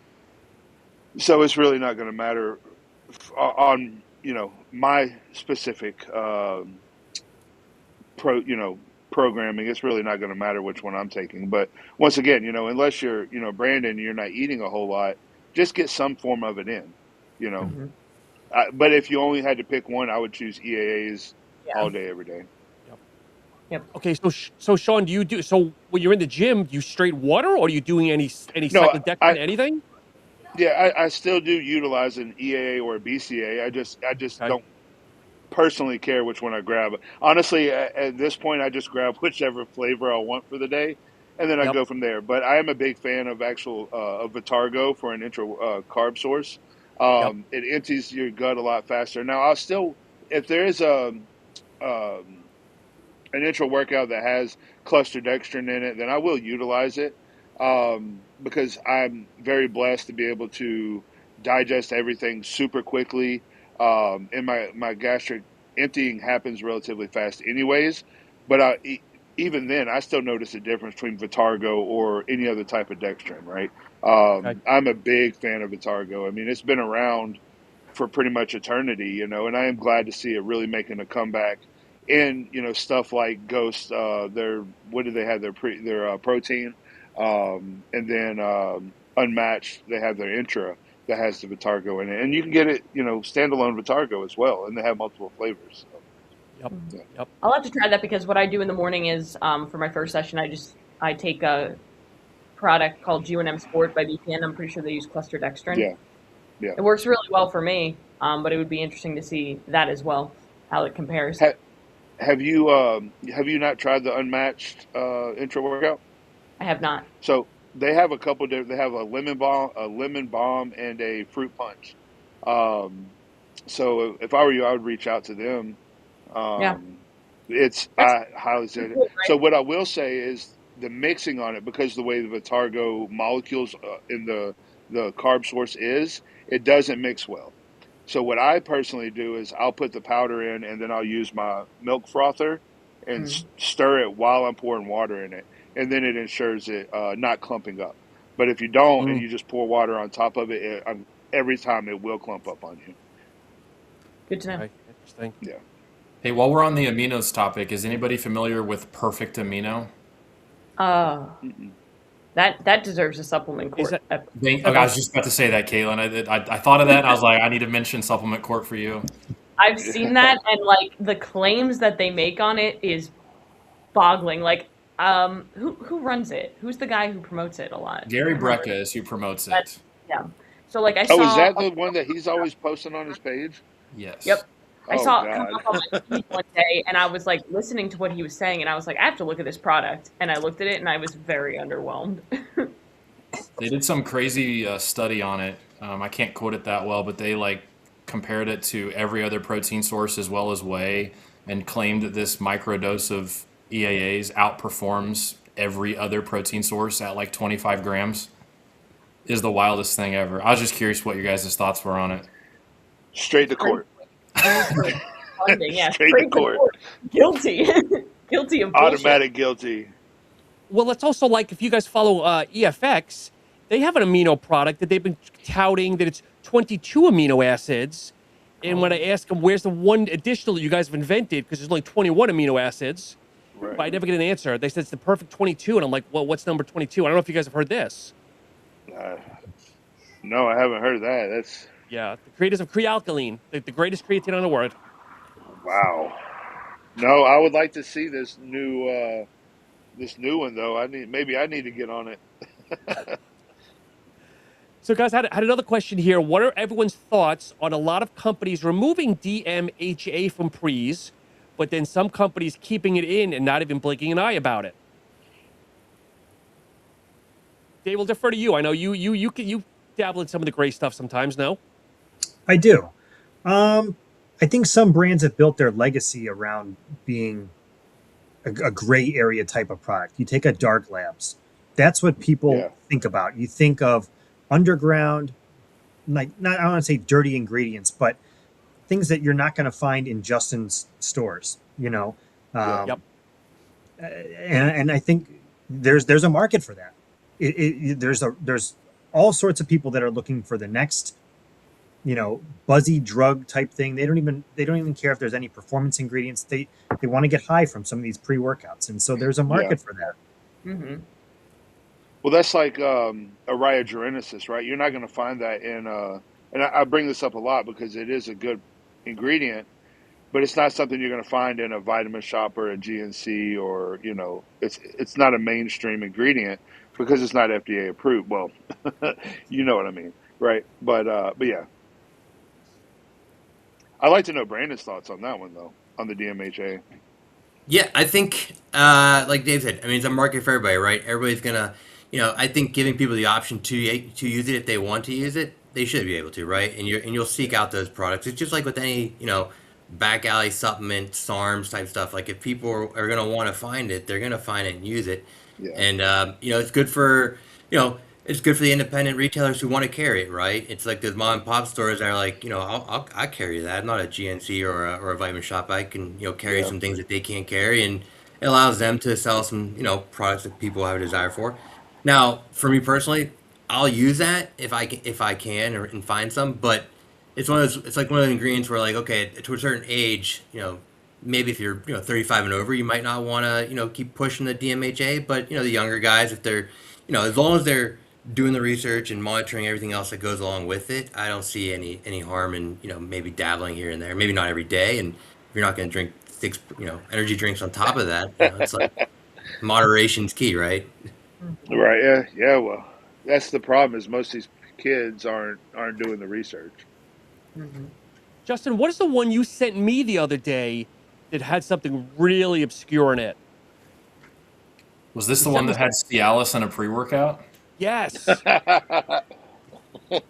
So it's really not going to matter on, my specific programming. It's really not going to matter which one I'm taking. But once again, unless you're, Brandon, and you're not eating a whole lot, just get some form of it in, you know. Mhm. But if you only had to pick one, I would choose EAAs Yeah. all day, every day. Yep. Okay, so Sean, so when you're in the gym, do you straight water, or are you doing any No, cyclodextrin, anything? I still do utilize an EAA or a BCA. I just Okay. don't personally care which one I grab. Honestly, at this point, I just grab whichever flavor I want for the day, and then I Yep. go from there. But I am a big fan of actual of Vitargo for an intro carb source. Yep. It empties your gut a lot faster. Now, I'll still, if there is um, an intro workout that has cluster dextrin in it, then I will utilize it, because I'm very blessed to be able to digest everything super quickly. And my gastric emptying happens relatively fast, anyways. But even then, I still notice a difference between Vitargo or any other type of dextrin. Right? Okay. I'm a big fan of Vitargo. I mean, it's been around for pretty much eternity, and I am glad to see it really making a comeback. And stuff like Ghost, their what do they have, their protein, and then Unmatched, they have their Intra that has the Vitargo in it, and you can get it standalone Vitargo as well, and they have multiple flavors. So, Yep. yeah. Yep. I'll have to try that because what I do in the morning is for my first session, I take a product called G1M Sport by BPN. I'm pretty sure they use cluster dextrin. Yeah, yeah. It works really well for me, but it would be interesting to see that as well, how it compares. Have you not tried the Unmatched Intra workout? I have not. So they have a couple different. They have a lemon bomb, and a fruit punch. Um, so if I were you, I would reach out to them. Yeah, Um, that's I highly say it. good, So right? what I will say is the mixing on it, because the way the Vitargo molecules in the carb source is, it doesn't mix well. So what I personally do is I'll put the powder in, and then I'll use my milk frother and Mm. stir it while I'm pouring water in it, and then it ensures it not clumping up. But if you don't and Mm. you just pour water on top of it, every time it will clump up on you. Good to know. Okay. Interesting. Yeah. Hey, while we're on the aminos topic, is anybody familiar with Perfect Amino? Uh, Mm-mm. that deserves a supplement Is court. that Okay, that I a, was just about to say that, Caitlin. I thought of that, and I was like, I need to mention supplement court for you. I've seen that, and like the claims that they make on it is boggling. Like, who runs it? Who's the guy who promotes it a lot? I Gary can't remember. Brecka is who promotes That, it. yeah. So like I Oh, is saw that the one that he's always posting on his page? Yes. yep. I Oh saw it come God. up on my feed one day, and I was like listening to what he was saying, and I was like, I have to look at this product. And I looked at it, and I was very underwhelmed. They did some crazy study on it. I can't quote it that well, but they like compared it to every other protein source as well as whey, and claimed that this microdose of EAAs outperforms every other protein source at like 25 grams. Is the wildest thing ever. I was just curious what your guys' thoughts were on it. Straight It's to crazy. court. And for funding, yeah, Straight to straight to court. court. Guilty. Guilty of bullshit. Automatic guilty. well, it's also like if you guys follow EFX, they have an amino product that they've been touting that it's 22 amino acids. And when I ask them, where's the one additional that you guys have invented, because there's only 21 amino acids, but I Right. never get an answer. They said it's the perfect 22, and I'm like, well, what's number 22? I don't know if you guys have heard this. Uh, no, I haven't heard that. That's Yeah, the creators of Crealkaline, the greatest creatine on the world. wow. No, I would like to see this new one though. Maybe I need to get on it. So, guys, I had another question here. What are everyone's thoughts on a lot of companies removing DMHA from pre's, but then some companies keeping it in and not even blinking an eye about it? Dave, will defer to you. I know you dabble in some of the gray stuff sometimes. No. I do. I think some brands have built their legacy around being a gray area type of product. You take a Dark Labs, that's what people Yeah. think about. You think of underground, like not I don't want to say dirty ingredients, but things that you're not going to find in Justin's stores, you know. Yep. And I think there's a market for that. There's all sorts of people that are looking for the next, you know, buzzy drug type thing. They don't even care if there's any performance ingredients. They want to get high from some of these pre-workouts, and so there's a market for that. Mm-hmm. Well, that's like Ariagenesis, right? You're not going to find that in and I bring this up a lot because it is a good ingredient, but it's not something you're going to find in a vitamin shop or a GNC, or, you know, it's not a mainstream ingredient because it's not FDA approved. Well, you know what I mean, right? But yeah, I'd like to know Brandon's thoughts on that one though, on the DMHA. Yeah, I think, like Dave said, I mean, it's a market for everybody, right? Everybody's gonna, you know, I think giving people the option to use it if they want to use it, they should be able to, right? And you'll seek out those products. It's just like with any, you know, back alley supplement, SARMs type stuff. Like if people are gonna want to find it, they're gonna find it and use it. Yeah. And you know, it's good for, you know, it's good for the independent retailers who want to carry it, right? It's like those mom and pop stores that are like, you know, I'll carry that. I'm not a GNC or a vitamin shop. I can, you know, carry some things that they can't carry, and it allows them to sell some, you know, products that people have a desire for. Now, for me personally, I'll use that if I can and find some, but it's one of those. It's like one of the ingredients where, like, okay, to a certain age, you know, maybe if you're, you know, 35 and over, you might not want to, you know, keep pushing the DMHA, but, you know, the younger guys, if they're, you know, as long as they're doing the research and monitoring everything else that goes along with it, I don't see any harm in, you know, maybe dabbling here and there, maybe not every day. And if you're not going to drink 6, you know, energy drinks on top of that, you know, it's like moderation's key, right? Right. Yeah. Yeah. Well, that's the problem, is most of these kids aren't doing the research. Mm-hmm. Justin, what is the one you sent me the other day that had something really obscure in it? Was this the one that had Cialis and a pre-workout? Yes. Wow. Do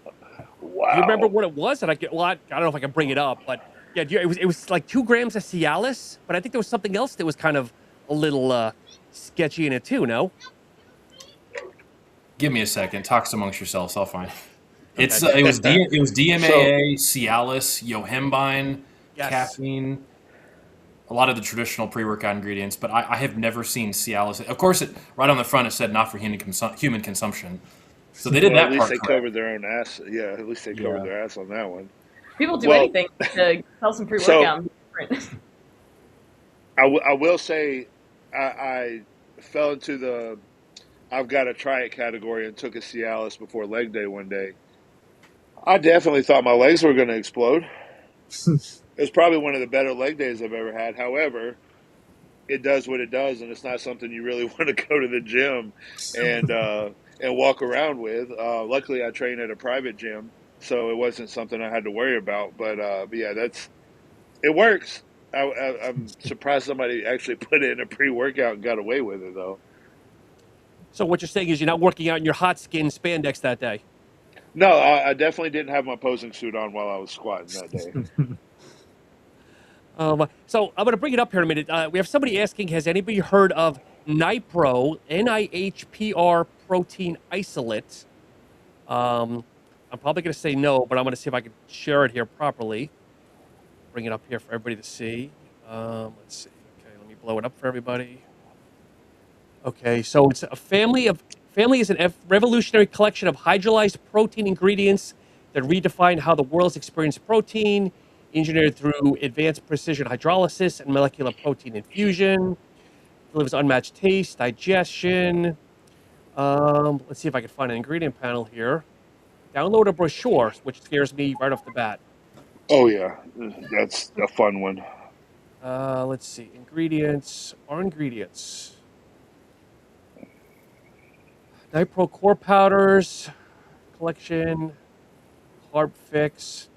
you remember what it was? And I don't know if I can bring it up, but yeah, it was like 2 grams of Cialis, but I think there was something else that was kind of a little sketchy in it too. No. Give me a second. Talk amongst yourselves. I'll find it. Okay. It was DMAA, Cialis, yohimbine, Yes. caffeine, a lot of the traditional pre-workout ingredients, but I have never seen Cialis. Of course, right on the front it said not for human consumption. So they did Well, that at least part they correct. covered their own ass. Yeah, at least they covered their ass on that one. People do Well- anything to sell some pre-workout. I will say I fell into the I've got to try it category and took a Cialis before leg day one day. I definitely thought my legs were going to explode. It was probably one of the better leg days I've ever had. However, it does what it does, and it's not something you really want to go to the gym and walk around with. Luckily, I train at a private gym, so it wasn't something I had to worry about. But yeah, it works. I'm surprised somebody actually put it in a pre-workout and got away with it, though. So what you're saying is you're not working out in your hot skin spandex that day. No, I definitely didn't have my posing suit on while I was squatting that day. So I'm going to bring it up here in a minute. We have somebody asking, has anybody heard of Nipro, NIHPR protein isolate? I'm probably going to say no, but I'm going to see if I can share it here properly. Bring it up here for everybody to see. Let's see. Okay, let me blow it up for everybody. Okay, so it's a family is a revolutionary collection of hydrolyzed protein ingredients that redefine how the world's experienced protein, engineered through advanced precision hydrolysis and molecular protein infusion. Delivers unmatched taste, digestion. Let's see if I can find an ingredient panel here. Download a brochure, which scares me right off the bat. Oh, yeah. That's a fun one. Let's see. Ingredients. Our ingredients. Nipro core powders. Collection. Carb fix.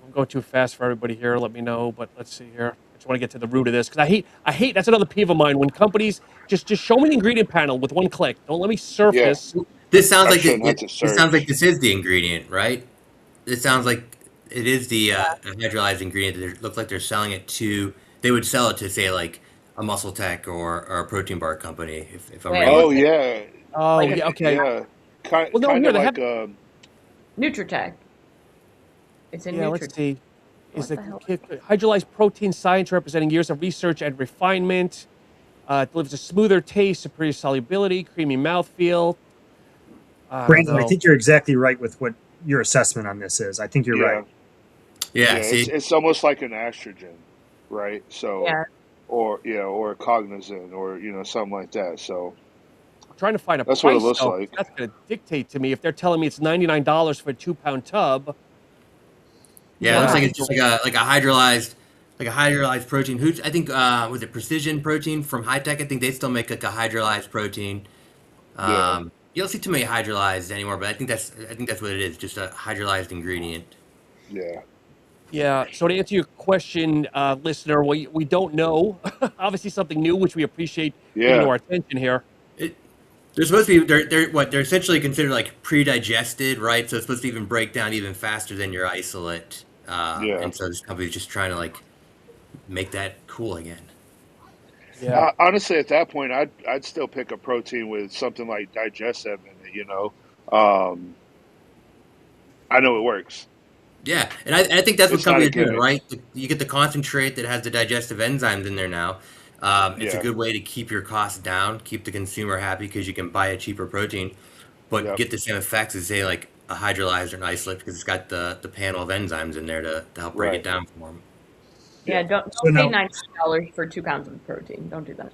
I'm going too fast for everybody here. Let me know. But let's see here. I just want to get to the root of this because I hate. That's another peeve of mine when companies just show me the ingredient panel with one click. Don't let me surface. Yeah. This sounds like it sounds like this is the ingredient, right? It sounds like it is the hydrolyzed ingredient. It looks like they're selling it to. They would sell it to, say, like a Muscle Tech or a protein bar company. If I'm right. Oh, yeah. Oh, Like yeah. Okay. Yeah. Kind Well, no, of here they like have- Nutritech. It's in Yeah, Nutrigen. let's see. Is What it the hell? hydrolyzed protein science representing years of research and refinement? Delivers a smoother taste, superior solubility, creamy mouthfeel. I don't Brandon, I know. think you're exactly right with what your assessment on this is. I think you're Yeah, right. Yeah, yeah. see, It's almost like an estrogen, right? So, Yeah. or a cognizant, or something like that. So I'm trying to find a that's what it price looks though, 'cause like. that's going to dictate to me if they're telling me it's $99 for a 2-pound tub. yeah, it looks Yeah. like it's just like a hydrolyzed protein. Who's I think was it Precision Protein from High Tech? I think they still make like a hydrolyzed protein. Yeah. You don't see too many hydrolyzed anymore, but I think that's what it is, just a hydrolyzed ingredient. Yeah. Yeah. So to answer your question, listener, we don't know. Obviously, something new, which we appreciate bringing to Yeah. our attention here. It, they're supposed to be they're essentially considered like pre-digested, right? So it's supposed to even break down even faster than your isolate. Yeah. And so this company's just trying to like make that cool again. Yeah. Honestly, at that point, I'd still pick a protein with something like digestive in it. Um, I know it works. Yeah, and I think that's what It's not a companies are doing, gimmick. right? You get the concentrate that has the digestive enzymes in there now. It's a Yeah. good way to keep your costs down, keep the consumer happy because you can buy a cheaper protein, but Yep. get the same effects as say like a hydrolyzed or an isolate because it's got the panel of enzymes in there to help break Right. it down for them. Yeah, Yeah. don't So pay now, $99 for 2 pounds of protein. Don't do that.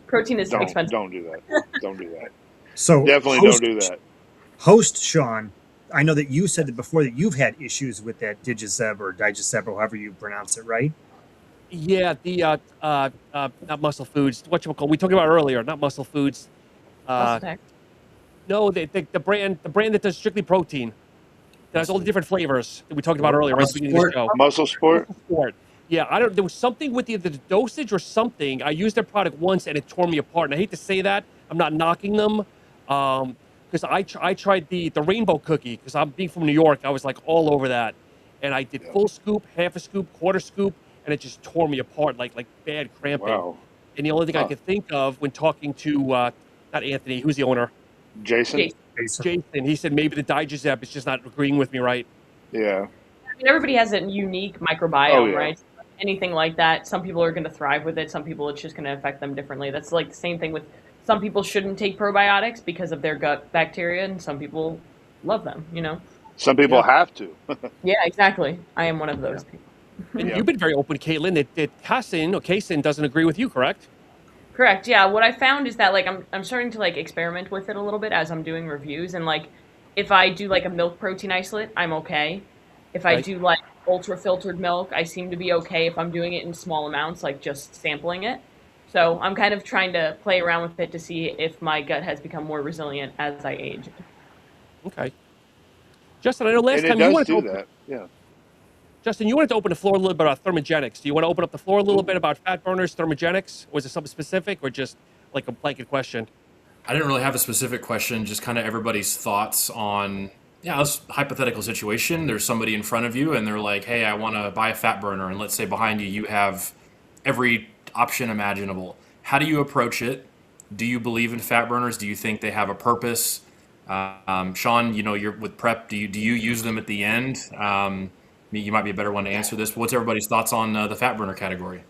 Protein is expensive. Don't do that. Don't do that. so Definitely don't do that. host Sean, I know that you said that before that you've had issues with that Digizeb or Digiceb or however you pronounce it, right? Yeah. The not Muscle Foods. Whatchamacallit? We talked about earlier. Not Muscle Foods. Muscle Uh, Tech. no, the brand that does strictly protein. That has all the different flavors that we talked about earlier right at the beginning of the show. Muscle Sport. Muscle Sport. Yeah, I don't. There was something with the dosage or something. I used their product once and it tore me apart. And I hate to say that. I'm not knocking them, because I tried the rainbow cookie because I'm being from New York. I was like all over that, and I did Yeah. full scoop, half a scoop, quarter scoop, and it just tore me apart like bad cramping. Wow. And the only thing I Huh. could think of when talking to not Anthony, who's the owner, Jason. Jason. Basically. Jason, he said maybe the Digizep is just not agreeing with me right. Yeah. I mean, everybody has a unique microbiome, Oh, yeah. right? Anything like that, some people are going to thrive with it. Some people, it's just going to affect them differently. That's like the same thing with some people shouldn't take probiotics because of their gut bacteria, and some people love them, Some people Yeah. have to. Yeah, exactly. I am one of those people. And Yeah. you've been very open, Caitlin, that Casin doesn't agree with you, correct? Correct. Yeah. What I found is that like I'm starting to like experiment with it a little bit as I'm doing reviews, and like if I do like a milk protein isolate, I'm okay. If I Right. do like ultra filtered milk, I seem to be okay if I'm doing it in small amounts, like just sampling it. So I'm kind of trying to play around with it to see if my gut has become more resilient as I age. Okay. Justin, I know last And it time you does wanted to do open, that. Yeah. Justin, you wanted to open the floor a little bit about thermogenics. Do you want to open up the floor a little bit about fat burners, thermogenics? Was it something specific or just like a blanket question? I didn't really have a specific question, just kind of everybody's thoughts on, yeah, this hypothetical situation. There's somebody in front of you and they're like, hey, I want to buy a fat burner. And let's say behind you, you have every option imaginable. How do you approach it? Do you believe in fat burners? Do you think they have a purpose? Sean, you're with prep. Do you use them at the end? You might be a better one to answer this. But what's everybody's thoughts on the fat burner category?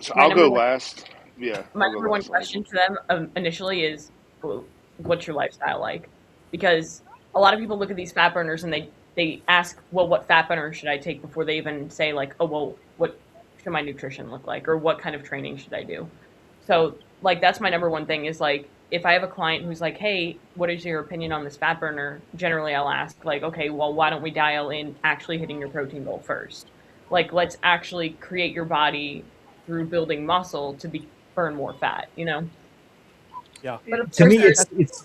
So My I'll number go one- last. Yeah. My I'll go number one last on this question to them initially is, well, what's your lifestyle like? Because a lot of people look at these fat burners and they ask, well, what fat burner should I take before they even say like, oh, well, what should my nutrition look like? Or what kind of training should I do? So like, that's my number one thing is like, if I have a client who's like, hey, what is your opinion on this fat burner? Generally, I'll ask like, okay, well, why don't we dial in actually hitting your protein goal first? Like, let's actually create your body through building muscle to burn more fat, Yeah. But of To course, me, there's it's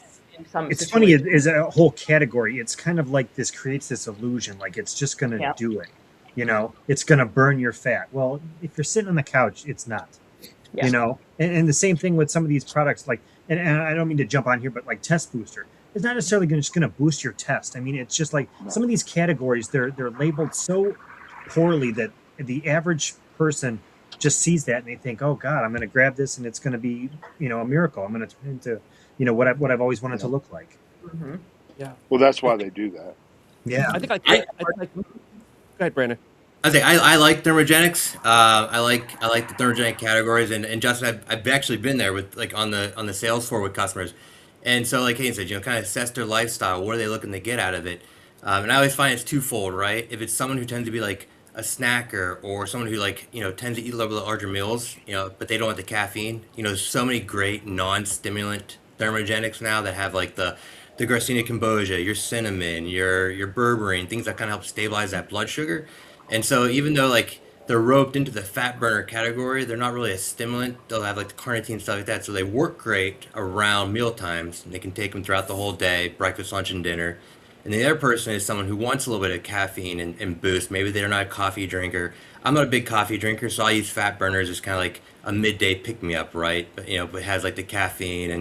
some it's funny situations. as a whole category. It's kind of like this creates this illusion, like it's just going to Yeah. do it. It's going to burn your fat. Well, if you're sitting on the couch, it's not. Yeah. And the same thing with some of these products, like, and I don't mean to jump on here, but like test booster, it's not necessarily just going to boost your test. I mean, it's just like some of these categories, they're labeled so poorly that the average person just sees that and they think, oh God, I'm going to grab this and it's going to be, a miracle. I'm going to turn into, what I've always wanted to look like. Mm-hmm. Yeah. Well, that's why they do that. Yeah. I think Go ahead, Brandon. I like Thermogenics. I like the Thermogenic categories, and Justin, I've actually been there with like on the sales floor with customers, and so like Hayden said, kind of assess their lifestyle. What are they looking to get out of it? And I always find it's twofold, right? If it's someone who tends to be like a snacker or someone who like tends to eat a little bit larger meals, but they don't want the caffeine. There's so many great non-stimulant Thermogenics now that have like the Garcinia Cambogia, your cinnamon, your berberine, things that kind of help stabilize that blood sugar. And so even though like they're roped into the fat burner category, they're not really a stimulant. They'll have like the carnitine stuff like that. So they work great around meal times. And they can take them throughout the whole day, breakfast, lunch, and dinner. And the other person is someone who wants a little bit of caffeine and boost. Maybe they're not a coffee drinker. I'm not a big coffee drinker, so I use fat burners as kind of like a midday pick me up, right? But but it has like the caffeine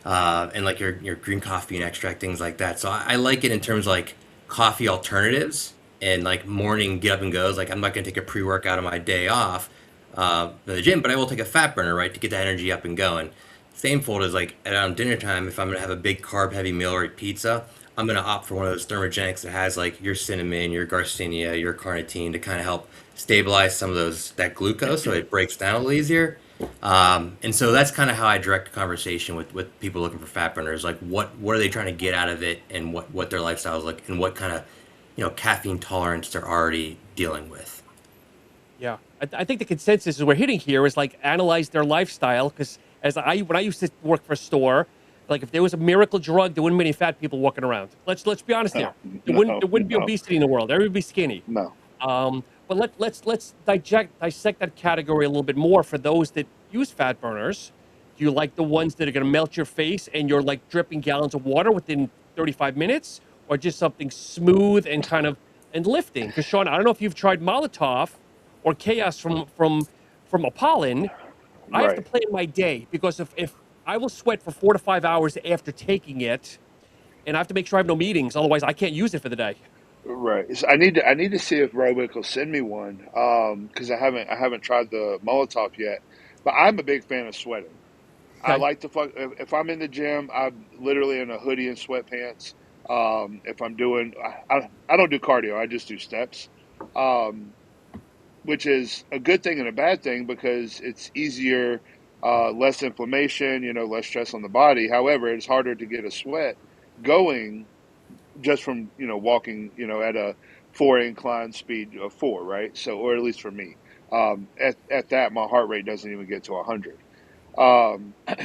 and like your green coffee and extract, things like that. So I like it in terms of like coffee alternatives and like morning get up and goes. Like I'm not gonna take a pre-workout on my day off for the gym, but I will take a fat burner, right, to get that energy up and going. Same fold as like around dinner time, if I'm gonna have a big carb heavy meal or eat pizza, I'm gonna opt for one of those thermogenics that has like your cinnamon, your garcinia, your carnitine to kind of help stabilize some of that glucose so it breaks down a little easier. And so that's kind of how I direct a conversation with people looking for fat burners. Like what are they trying to get out of it, and what their lifestyle is like, and what kind of caffeine tolerance they're already dealing with. Yeah, I think the consensus is we're hitting here is like analyze their lifestyle, because when I used to work for a store, like if there was a miracle drug, there wouldn't be any fat people walking around. Let's be honest here. There wouldn't be obesity in the world. Everybody would be skinny. No. But let's dissect that category a little bit more for those that use fat burners. Do you like the ones that are going to melt your face and you're like dripping gallons of water within 35 minutes, or just something smooth and kind of lifting? Because Sean, I don't know if you've tried Molotov or Chaos from Apollon. I have to plan my day, because if I will sweat for 4 to 5 hours after taking it, and I have to make sure I have no meetings, otherwise I can't use it for the day. Right. So I need to see if Robic will send me one, because I haven't tried the Molotov yet. But I'm a big fan of sweating. Okay. I like to if I'm in the gym, I'm literally in a hoodie and sweatpants. If I'm doing, I don't do cardio. I just do steps, which is a good thing and a bad thing, because it's easier, less inflammation, less stress on the body. However, it's harder to get a sweat going just from walking at a 4 incline speed of 4, right? So, or at least for me, at that, my heart rate doesn't even get to 100.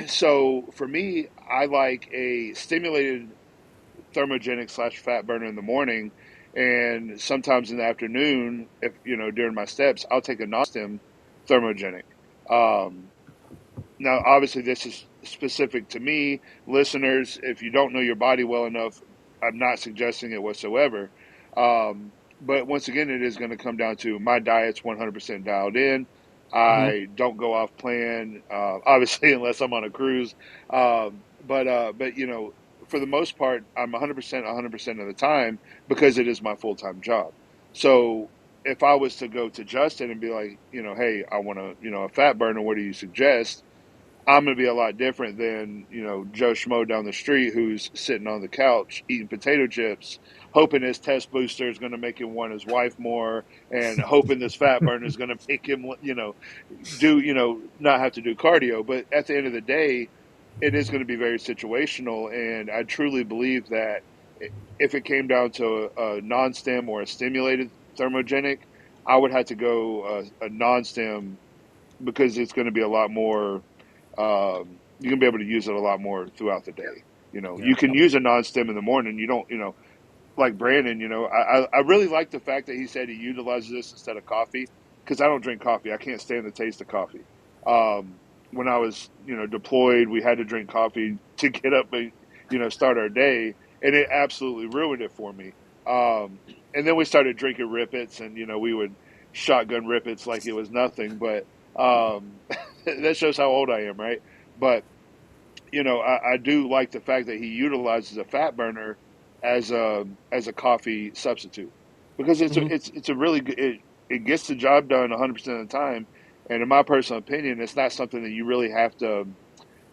So for me, I like a stimulated thermogenic / fat burner in the morning, and sometimes in the afternoon, if during my steps, I'll take a non-stim thermogenic. Now, obviously, this is specific to me. Listeners, if you don't know your body well enough, I'm not suggesting it whatsoever. But once again, it is going to come down to my diet's 100% dialed in. I don't go off plan, obviously, unless I'm on a cruise. But for the most part, I'm 100% of the time, because it is my full-time job. So if I was to go to Justin and be like, hey, I want a fat burner, what do you suggest? I'm going to be a lot different than, Joe Schmo down the street who's sitting on the couch eating potato chips, hoping his test booster is going to make him want his wife more, and hoping this fat burner is going to make him, not have to do cardio. But at the end of the day, it is going to be very situational. And I truly believe that if it came down to a non-stim or a stimulated thermogenic, I would have to go a non-stim, because it's going to be a lot more. You're gonna be able to use it a lot more throughout the day. You can use a non-stim in the morning. You don't, like Brandon. I really like the fact that he said he utilizes this instead of coffee, because I don't drink coffee. I can't stand the taste of coffee. When I was, deployed, we had to drink coffee to get up and, start our day, and it absolutely ruined it for me. And then we started drinking Rippets, and we would shotgun Rippets like it was nothing, but. That shows how old I am, right? But I do like the fact that he utilizes a fat burner as a coffee substitute, because it's a really good, it gets the job done 100% of the time, and in my personal opinion, it's not something that you really have to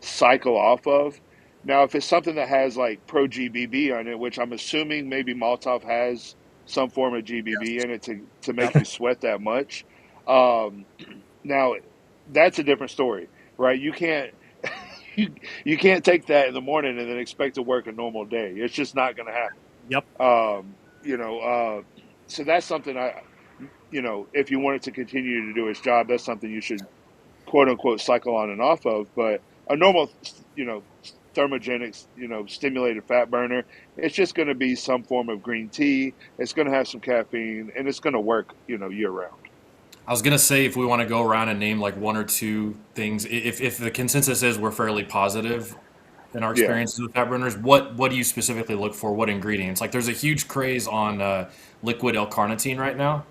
cycle off of. Now, if it's something that has like Pro GBB on it, which I'm assuming maybe Molotov has some form of GBB in it to make Yep. you sweat that much. Now, that's a different story, right? You can't you can't take that in the morning and then expect to work a normal day. It's just not going to happen. Yep. You know, so that's something if you want it to continue to do its job, that's something you should quote unquote cycle on and off of. But a normal, thermogenics, stimulated fat burner, it's just going to be some form of green tea. It's going to have some caffeine, and it's going to work, year round. I was gonna say, if we want to go around and name like one or two things, if the consensus is we're fairly positive in our Yeah. experiences with fat burners, what do you specifically look for? What ingredients? Like, there's a huge craze on liquid L-carnitine right now.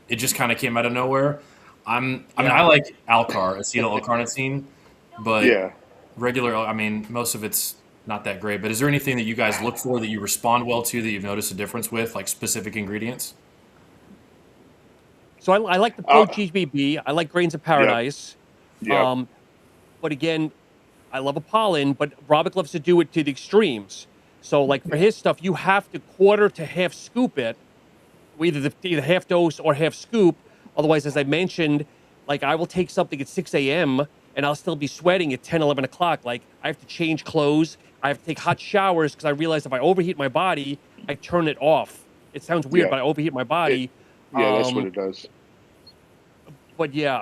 It just kind of came out of nowhere. I mean, I like Alcar, acetyl L-carnitine, but Yeah. regular, most of it's not that great. But is there anything that you guys look for that you respond well to, that you've noticed a difference with, like specific ingredients? So I like the Pro GBB. I like Grains of Paradise. Yep. But again, I love a pollen, but Robert loves to do it to the extremes. So like for his stuff, you have to quarter to half scoop it, either half dose or half scoop. Otherwise, as I mentioned, like I will take something at 6 a.m. and I'll still be sweating at 10, 11 o'clock. Like I have to change clothes. I have to take hot showers because I realize if I overheat my body, I turn it off. It sounds weird, but I overheat my body. That's what it does. But yeah,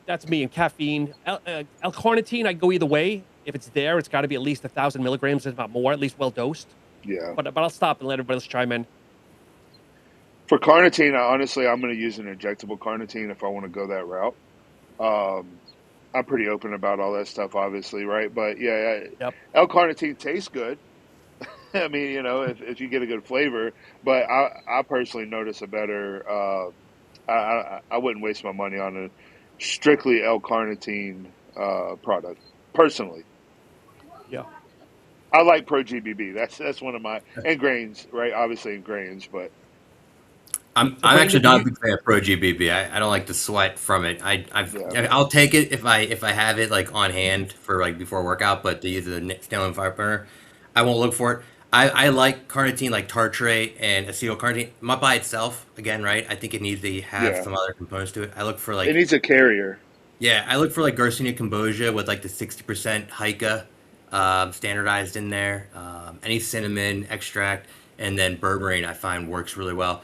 that's me. And caffeine, L-carnitine, I go either way. If it's there, it's got to be at least 1,000 milligrams, if not more, at least well dosed. Yeah. But I'll stop and let everybody else chime in. For carnitine, I'm going to use an injectable carnitine if I want to go that route. I'm pretty open about all that stuff, obviously, right? But yeah, L-carnitine tastes good. I mean, if you get a good flavor, but I personally notice a better. I wouldn't waste my money on a strictly L-carnitine product personally. Yeah, I like Pro GBB. That's one of my and grains, right? Obviously in grains, but I'm actually not a big fan of Pro GBB. I don't like the sweat from it. I'll take it if I have it like on hand for like before a workout, but to use the Stanley Fire Burner, I won't look for it. I like carnitine, like tartrate and acetylcarnitine. Not by itself, again, right? I think it needs to have some other components to it. I look for like it needs a carrier. Yeah, I look for like Garcinia Cambogia with like the 60% Hica standardized in there. Any cinnamon extract, and then berberine I find works really well.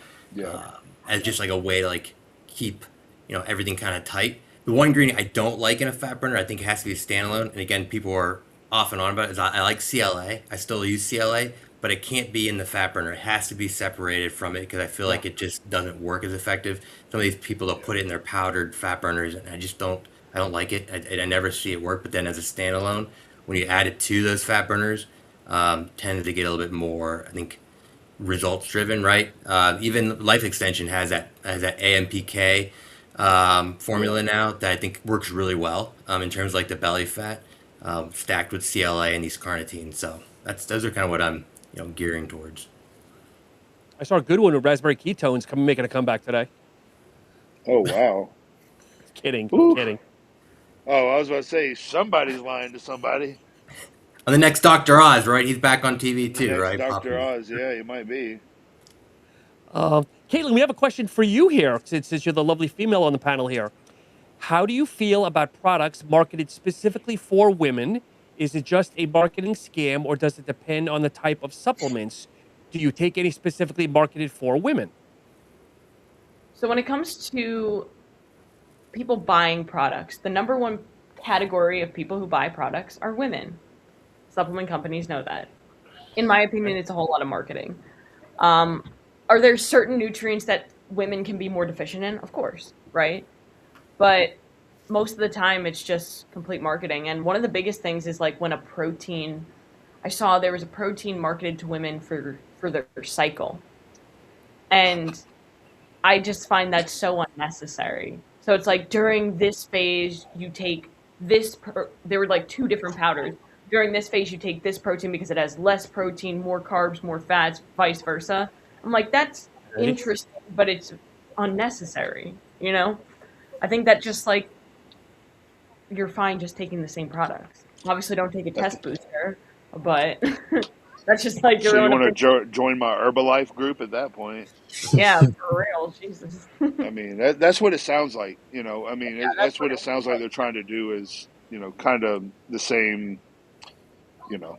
As just like a way to like keep everything kind of tight. The one ingredient I don't like in a fat burner, I think it has to be a standalone. And again, people are off and on about it, is I like CLA. I still use CLA, but it can't be in the fat burner. It has to be separated from it because I feel like it just doesn't work as effective. Some of these people that put it in their powdered fat burners, and I don't like it. I never see it work. But then as a standalone, when you add it to those fat burners, tends to get a little bit more, I think, results driven, right? Even Life Extension has that AMPK formula now that I think works really well in terms of like the belly fat stacked with CLA and these carnitines. So those are kind of what I'm gearing towards. I saw a good one with raspberry ketones making a comeback today. Oh wow! Kidding. Oh, I was about to say somebody's lying to somebody. On the next Dr. Oz, right? He's back on TV too, right? Dr. Oz, yeah, he might be. Caitlin, we have a question for you here, since you're the lovely female on the panel here. How do you feel about products marketed specifically for women? Is it just a marketing scam, or does it depend on the type of supplements? Do you take any specifically marketed for women? So when it comes to people buying products, the number one category of people who buy products are women. Supplement companies know that. In my opinion, it's a whole lot of marketing. Are there certain nutrients that women can be more deficient in? Of course, right? But most of the time, it's just complete marketing. And one of the biggest things is like when a protein, I saw there was a protein marketed to women for their cycle. And I just find that so unnecessary. So it's like during this phase, you take this, there were like two different powders. During this phase, you take this protein because it has less protein, more carbs, more fats, vice versa. I'm like, that's interesting, but it's unnecessary, I think that just like, you're fine just taking the same products. Obviously, don't take a test booster, but... That's just like your So you own want opinion. to join my Herbalife group at that point? Yeah, for real. Jesus. I mean, that's what it sounds like. I mean, Yeah, that's that's what what it it sounds like they're trying to do is, kind of the same, you know.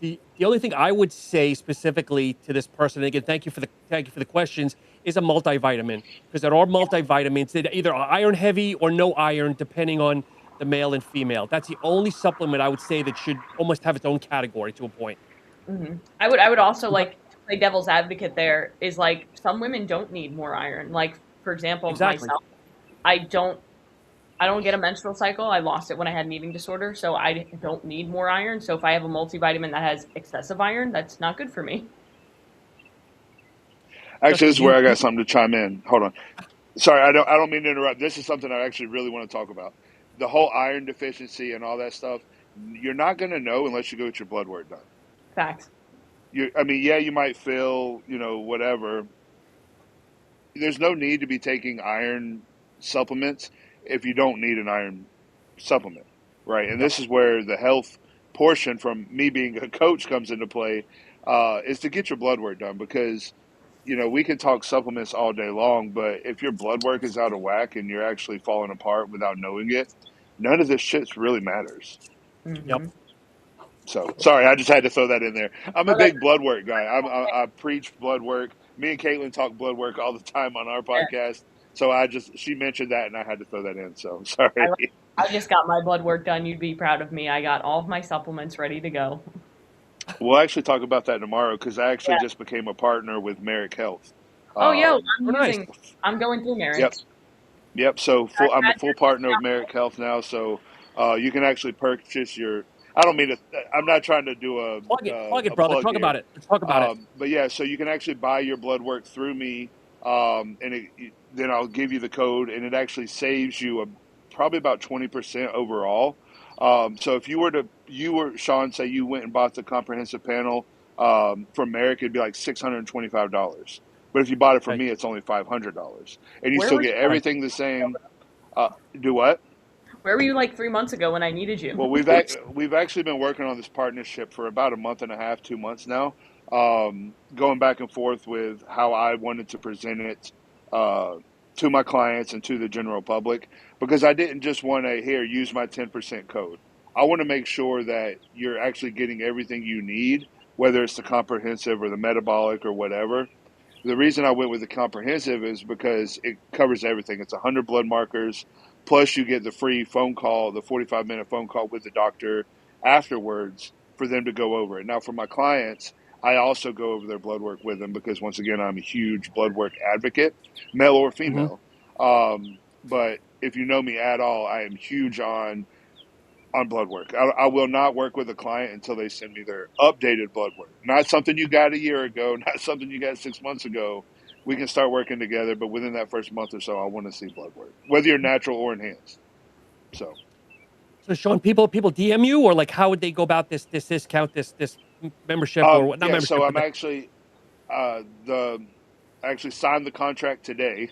The only thing I would say specifically to this person, and again, thank you for the questions, is a multivitamin, because there are multivitamins that either are iron heavy or no iron, depending on the male and female. That's the only supplement I would say that should almost have its own category to a point. I would also like to play devil's advocate. There is like some women don't need more iron. Like for example, Exactly. myself, I don't I don't get a menstrual cycle. I lost it when I had an eating disorder, so I don't need more iron. So if I have a multivitamin that has excessive iron, that's not good for me. Actually, Justin, this is do you? where I got something to chime in. Hold on. Sorry, I don't mean to interrupt. This is something I actually really want to talk about. The whole iron deficiency and all that stuff. You're not going to know unless you go get your blood work done. Facts. I mean, yeah, you might feel, whatever. There's no need to be taking iron supplements if you don't need an iron supplement, right? And Yep. this is where the health portion from me being a coach comes into play, is to get your blood work done because, we can talk supplements all day long, but if your blood work is out of whack and you're actually falling apart without knowing it, none of this shit really matters. Yep. Mm-hmm. So sorry, I just had to throw that in there. I'm a Oh, that's big blood work guy. I preach blood work. Me and Caitlin talk blood work all the time on our fair. podcast. So she mentioned that, and I had to throw that in. So I, sorry. I just got my blood work done. You'd be proud of me. I got all of my supplements ready to go. We'll actually talk about that tomorrow because I actually Yeah. just became a partner with Merrick Health. Oh yeah, Oh, nice. I'm going through Yep, Merrick's. yep. So I'm a Had full your partner of discount. Merrick Health now. So you can actually purchase your. I don't mean to. I'm not trying to do Plug it, a brother. plug Talk here. about it. Let's talk about it. But yeah, so you can actually buy your blood work through me, then I'll give you the code, and it actually saves you probably about 20% overall. So if Sean, say you went and bought the comprehensive panel from Merrick, it'd be like $625. But if you bought it from Okay. me, it's only $500, and you Where still were you get Right. everything the same. Do what? Where were you like 3 months ago when I needed you? Well, we've actually been working on this partnership for about a month and a half, 2 months now, going back and forth with how I wanted to present it to my clients and to the general public, because I didn't just want to here use my 10% code. I want to make sure that you're actually getting everything you need, whether it's the comprehensive or the metabolic or whatever. The reason I went with the comprehensive is because it covers everything. It's 100 blood markers, plus you get the free phone call, the 45-minute phone call with the doctor afterwards for them to go over it. Now, for my clients, I also go over their blood work with them because, once again, I'm a huge blood work advocate, male or Mm-hmm. female. But if you know me at all, I am huge on blood work. I will not work with a client until they send me their updated blood work. Not something you got a year ago, not something you got 6 months ago. We can start working together, but within that first month or so, I want to see blood work, whether you're natural or enhanced. So Sean, people DM you, or like how would they go about this discount, this membership, or what? Not yeah, membership, so but I'm actually the I actually signed the contract today.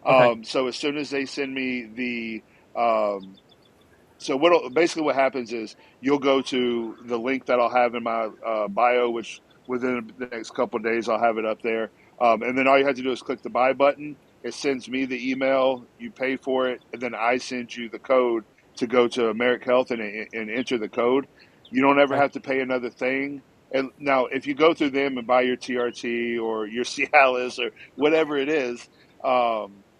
okay. So as soon as they send me the so basically what happens is you'll go to the link that I'll have in my bio, which within the next couple of days I'll have it up there, and then all you have to do is click the buy button. It sends me the email, you pay for it, and then I send you the code to go to Merrick Health and enter the code. You don't ever Okay. have to pay another thing. And now, if you go through them and buy your TRT or your Cialis or whatever it is,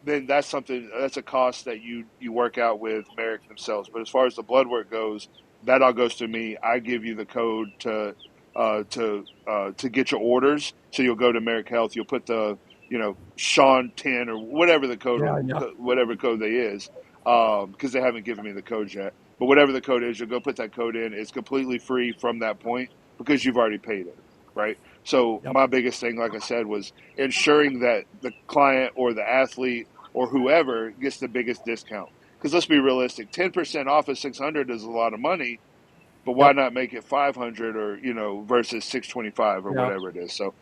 then that's a cost that you work out with Merrick themselves. But as far as the blood work goes, that all goes to me. I give you the code to get your orders. So you'll go to Merrick Health. You'll put the Sean 10 or whatever the Yeah, I know. whatever code they is, because they haven't given me the code yet. But whatever the code is, you'll go put that code in. It's completely free from that point because you've already paid it, right? So Yep. my biggest thing, like I said, was ensuring that the client or the athlete or whoever gets the biggest discount. Because let's be realistic, 10% off of 600 is a lot of money, but why Yep. not make it 500 or versus 625 or Yeah. whatever it is? So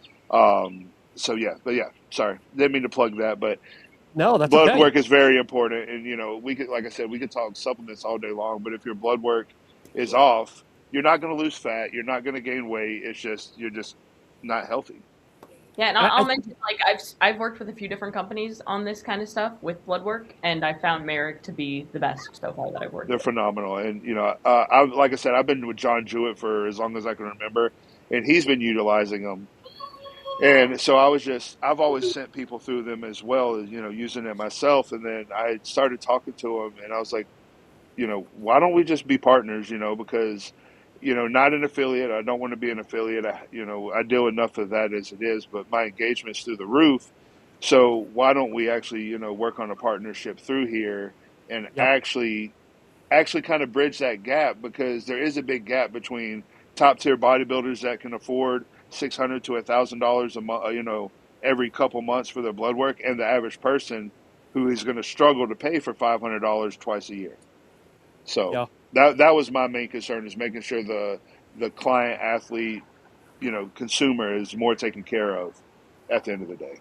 yeah, but yeah, sorry, didn't mean to plug that, but No, that's blood okay. work is very important, and we could, like I said, we could talk supplements all day long, but if your blood work is off, you're not going to lose fat. You're not going to gain weight. It's just you're just not healthy. Yeah, and I, I'll I mention like I've worked with a few different companies on this kind of stuff with blood work, and I found Merrick to be the best so far that I've worked They're with. phenomenal, and I like I said, I've been with John Jewett for as long as I can remember, and he's been utilizing them. And so I've always sent people through them as well as using it myself. And then I started talking to him, and I was like, why don't we just be partners? Because not an affiliate. I don't want to be an affiliate. I deal enough of that as it is, but my engagement's through the roof. So why don't we actually, work on a partnership through here and yep. actually kind of bridge that gap, because there is a big gap between top tier bodybuilders that can afford $600 to $1,000 a month, every couple months for their blood work, and the average person who is going to struggle to pay for $500 twice a year. So Yeah. that was my main concern, is making sure the client athlete, consumer is more taken care of at the end of the day.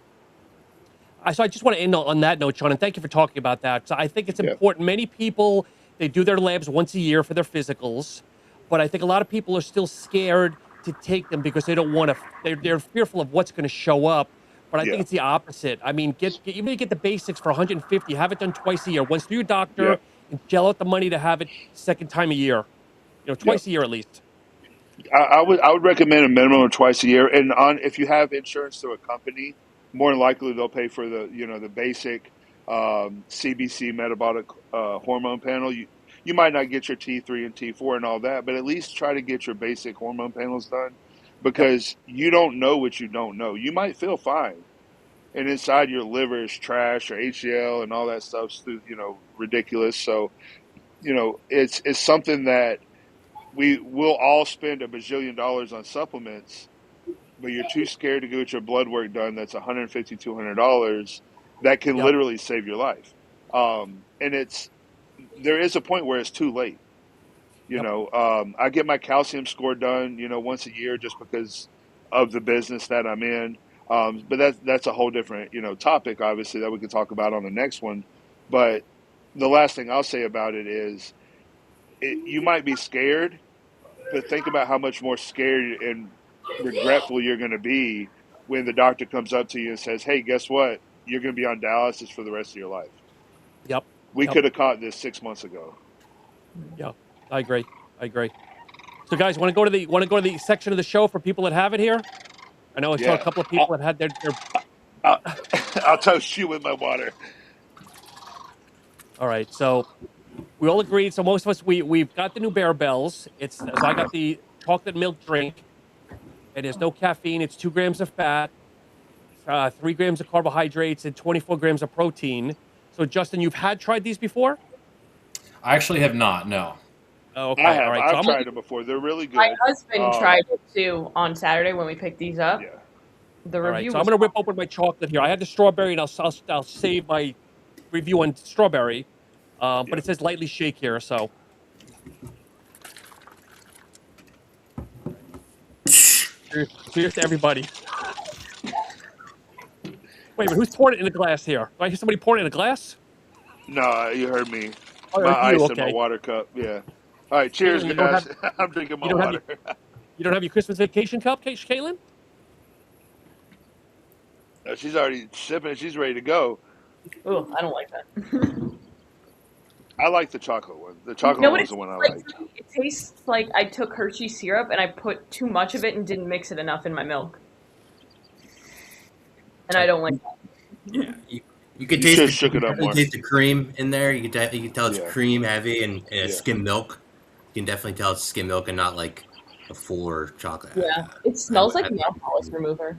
So I just want to end on that note, Sean, and thank you for talking about that. So I think it's Yeah. important. Many people, they do their labs once a year for their physicals, but I think a lot of people are still scared to take them because they don't want to. They're fearful of what's going to show up. But I think Yeah. it's the opposite. I mean, even if you get the basics for 150, have it done twice a year. Once through your Yeah. doctor, and shell out the money to have it second time a year. Yep. Twice a year at least. I would recommend a minimum of twice a year, and if you have insurance through a company, more than likely they'll pay for the basic CBC metabolic hormone panel. You might not get your T3 and T4 and all that, but at least try to get your basic hormone panels done, Yep. because you don't know what you don't know. You might feel fine, and inside your liver is trash, or HDL and all that stuff's ridiculous. So it's something that we will all spend a bajillion dollars on supplements, but you're too scared to go get your blood work done. That's $150, $200 that can Yep. literally save your life. And there is a point where it's too late. Yep. I get my calcium score done, once a year, just because of the business that I'm in. But that's a whole different, topic, obviously, that we could talk about on the next one. But the last thing I'll say about it is, you might be scared, but think about how much more scared and regretful you're going to be when the doctor comes up to you and says, "Hey, guess what? You're going to be on dialysis for the rest of your life. Yep. We Yep. could have caught this 6 months ago." Yeah, I agree. So, guys, want to go to the section of the show for people that have it here? I know I saw a Yeah, couple of people that had their. I'll, I'll toast you with my water. All right, so we all agreed. So most of us we've got the new Barebells. So I got the chocolate milk drink. It has no caffeine. It's 2 grams of fat, 3 grams of carbohydrates, and 24 grams of protein. So Justin, you've tried these before? I actually have not. No. Oh, I okay, all have. right. So I've tried them before. They're really My good. husband tried it too on Saturday when we picked these up. Yeah. The all right. review So I'm was gonna rip open my chocolate here. I had the strawberry, and I'll save my review on strawberry. But it says lightly shake here, so. Cheers to everybody. Wait a minute, who's pouring it in a glass here? Do I hear somebody pouring it in a glass? No, you heard me. Oh, My it's you. ice in my Okay. water cup. Yeah. All right. Cheers, Caitlin, you don't guys. have I'm drinking my you don't have water. you don't have your Christmas vacation cup, Caitlin? No, she's already sipping it. She's ready to go. Oh, I don't like that. I like the chocolate one. The You chocolate know one what was it the one I tastes liked. like? It tastes like I took Hershey syrup and I put too much of it and didn't mix it enough in my milk. And I don't like that. Yeah, you can You taste should have shook it up more. taste the cream in there. You can tell it's Yeah. cream heavy and Yeah. skim milk. You can definitely tell it's skim milk and not like a full chocolate. Yeah, it smells like nail polish remover.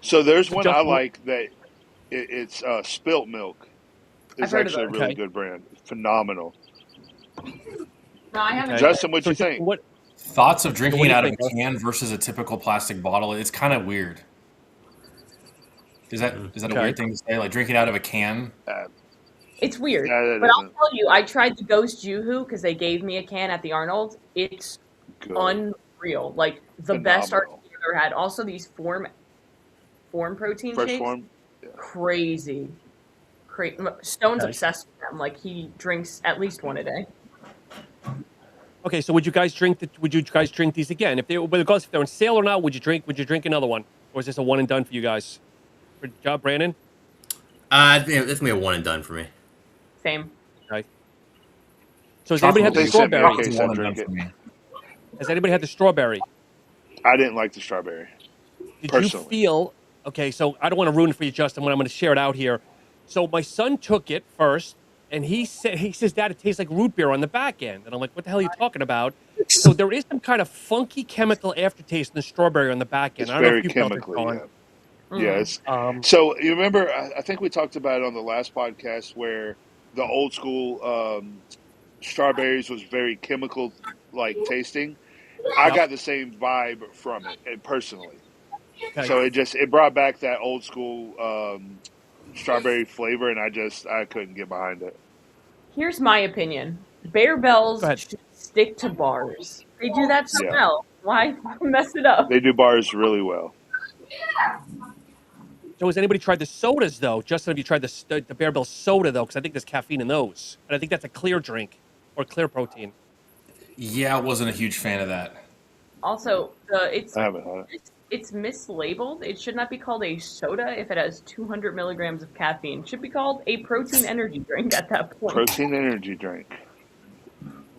So there's one I Justin, like that it's Spilt Milk. I've It's heard of actually a those. really Okay. good brand. Phenomenal. No, I haven't. Okay. Justin, what So you think? what? Thoughts of drinking What do it you out of think, a Russ? can versus a typical plastic bottle? It's kind of weird. Is that a Okay. weird thing to say? Like drinking out of a can? It's weird, That but I'll isn't tell you, I tried the Ghost Juhu because they gave me a can at the Arnold. It's good. unreal, like the best Phenomenal. RTD I've ever had. Also, these form protein First shakes, form. crazy. Stone's Okay. obsessed with them. Like he drinks at least one a day. Okay, so would you guys drink these again? Regardless if they're on sale or not, would you drink another one? Or is this a one and done for you guys? Good job, Brandon. That's gonna be a one and done for me. Same. Okay. So has anybody had the They sent me a strawberry? case, I drink it. Has anybody had the strawberry? I didn't like the strawberry. Did Personally. you feel okay? So I don't want to ruin it for you, Justin. When I'm going to share it out here. So my son took it first, and he says, "Dad, it tastes like root beer on the back end." And I'm like, "What the hell are you talking about?" So there is some kind of funky chemical aftertaste in the strawberry on the back end. It's I don't know very if you felt it, chemically, Sean. yeah. So you remember? I think we talked about it on the last podcast where the old school strawberries was very chemical like tasting. I got the same vibe from it personally. Okay. So it brought back that old school strawberry flavor, and I couldn't get behind it. Here's my opinion. Barebells should stick to bars. They do that so well. Why mess it up? They do bars really well. So has anybody tried the sodas though? Justin, have you tried the Barebells soda though? Because I think there's caffeine in those, and I think that's a clear drink or clear protein. Yeah, I wasn't a huge fan of that. Also, I haven't had it. It's mislabeled. It should not be called a soda if it has 200 milligrams of caffeine. It should be called a protein energy drink at that point. Protein energy drink.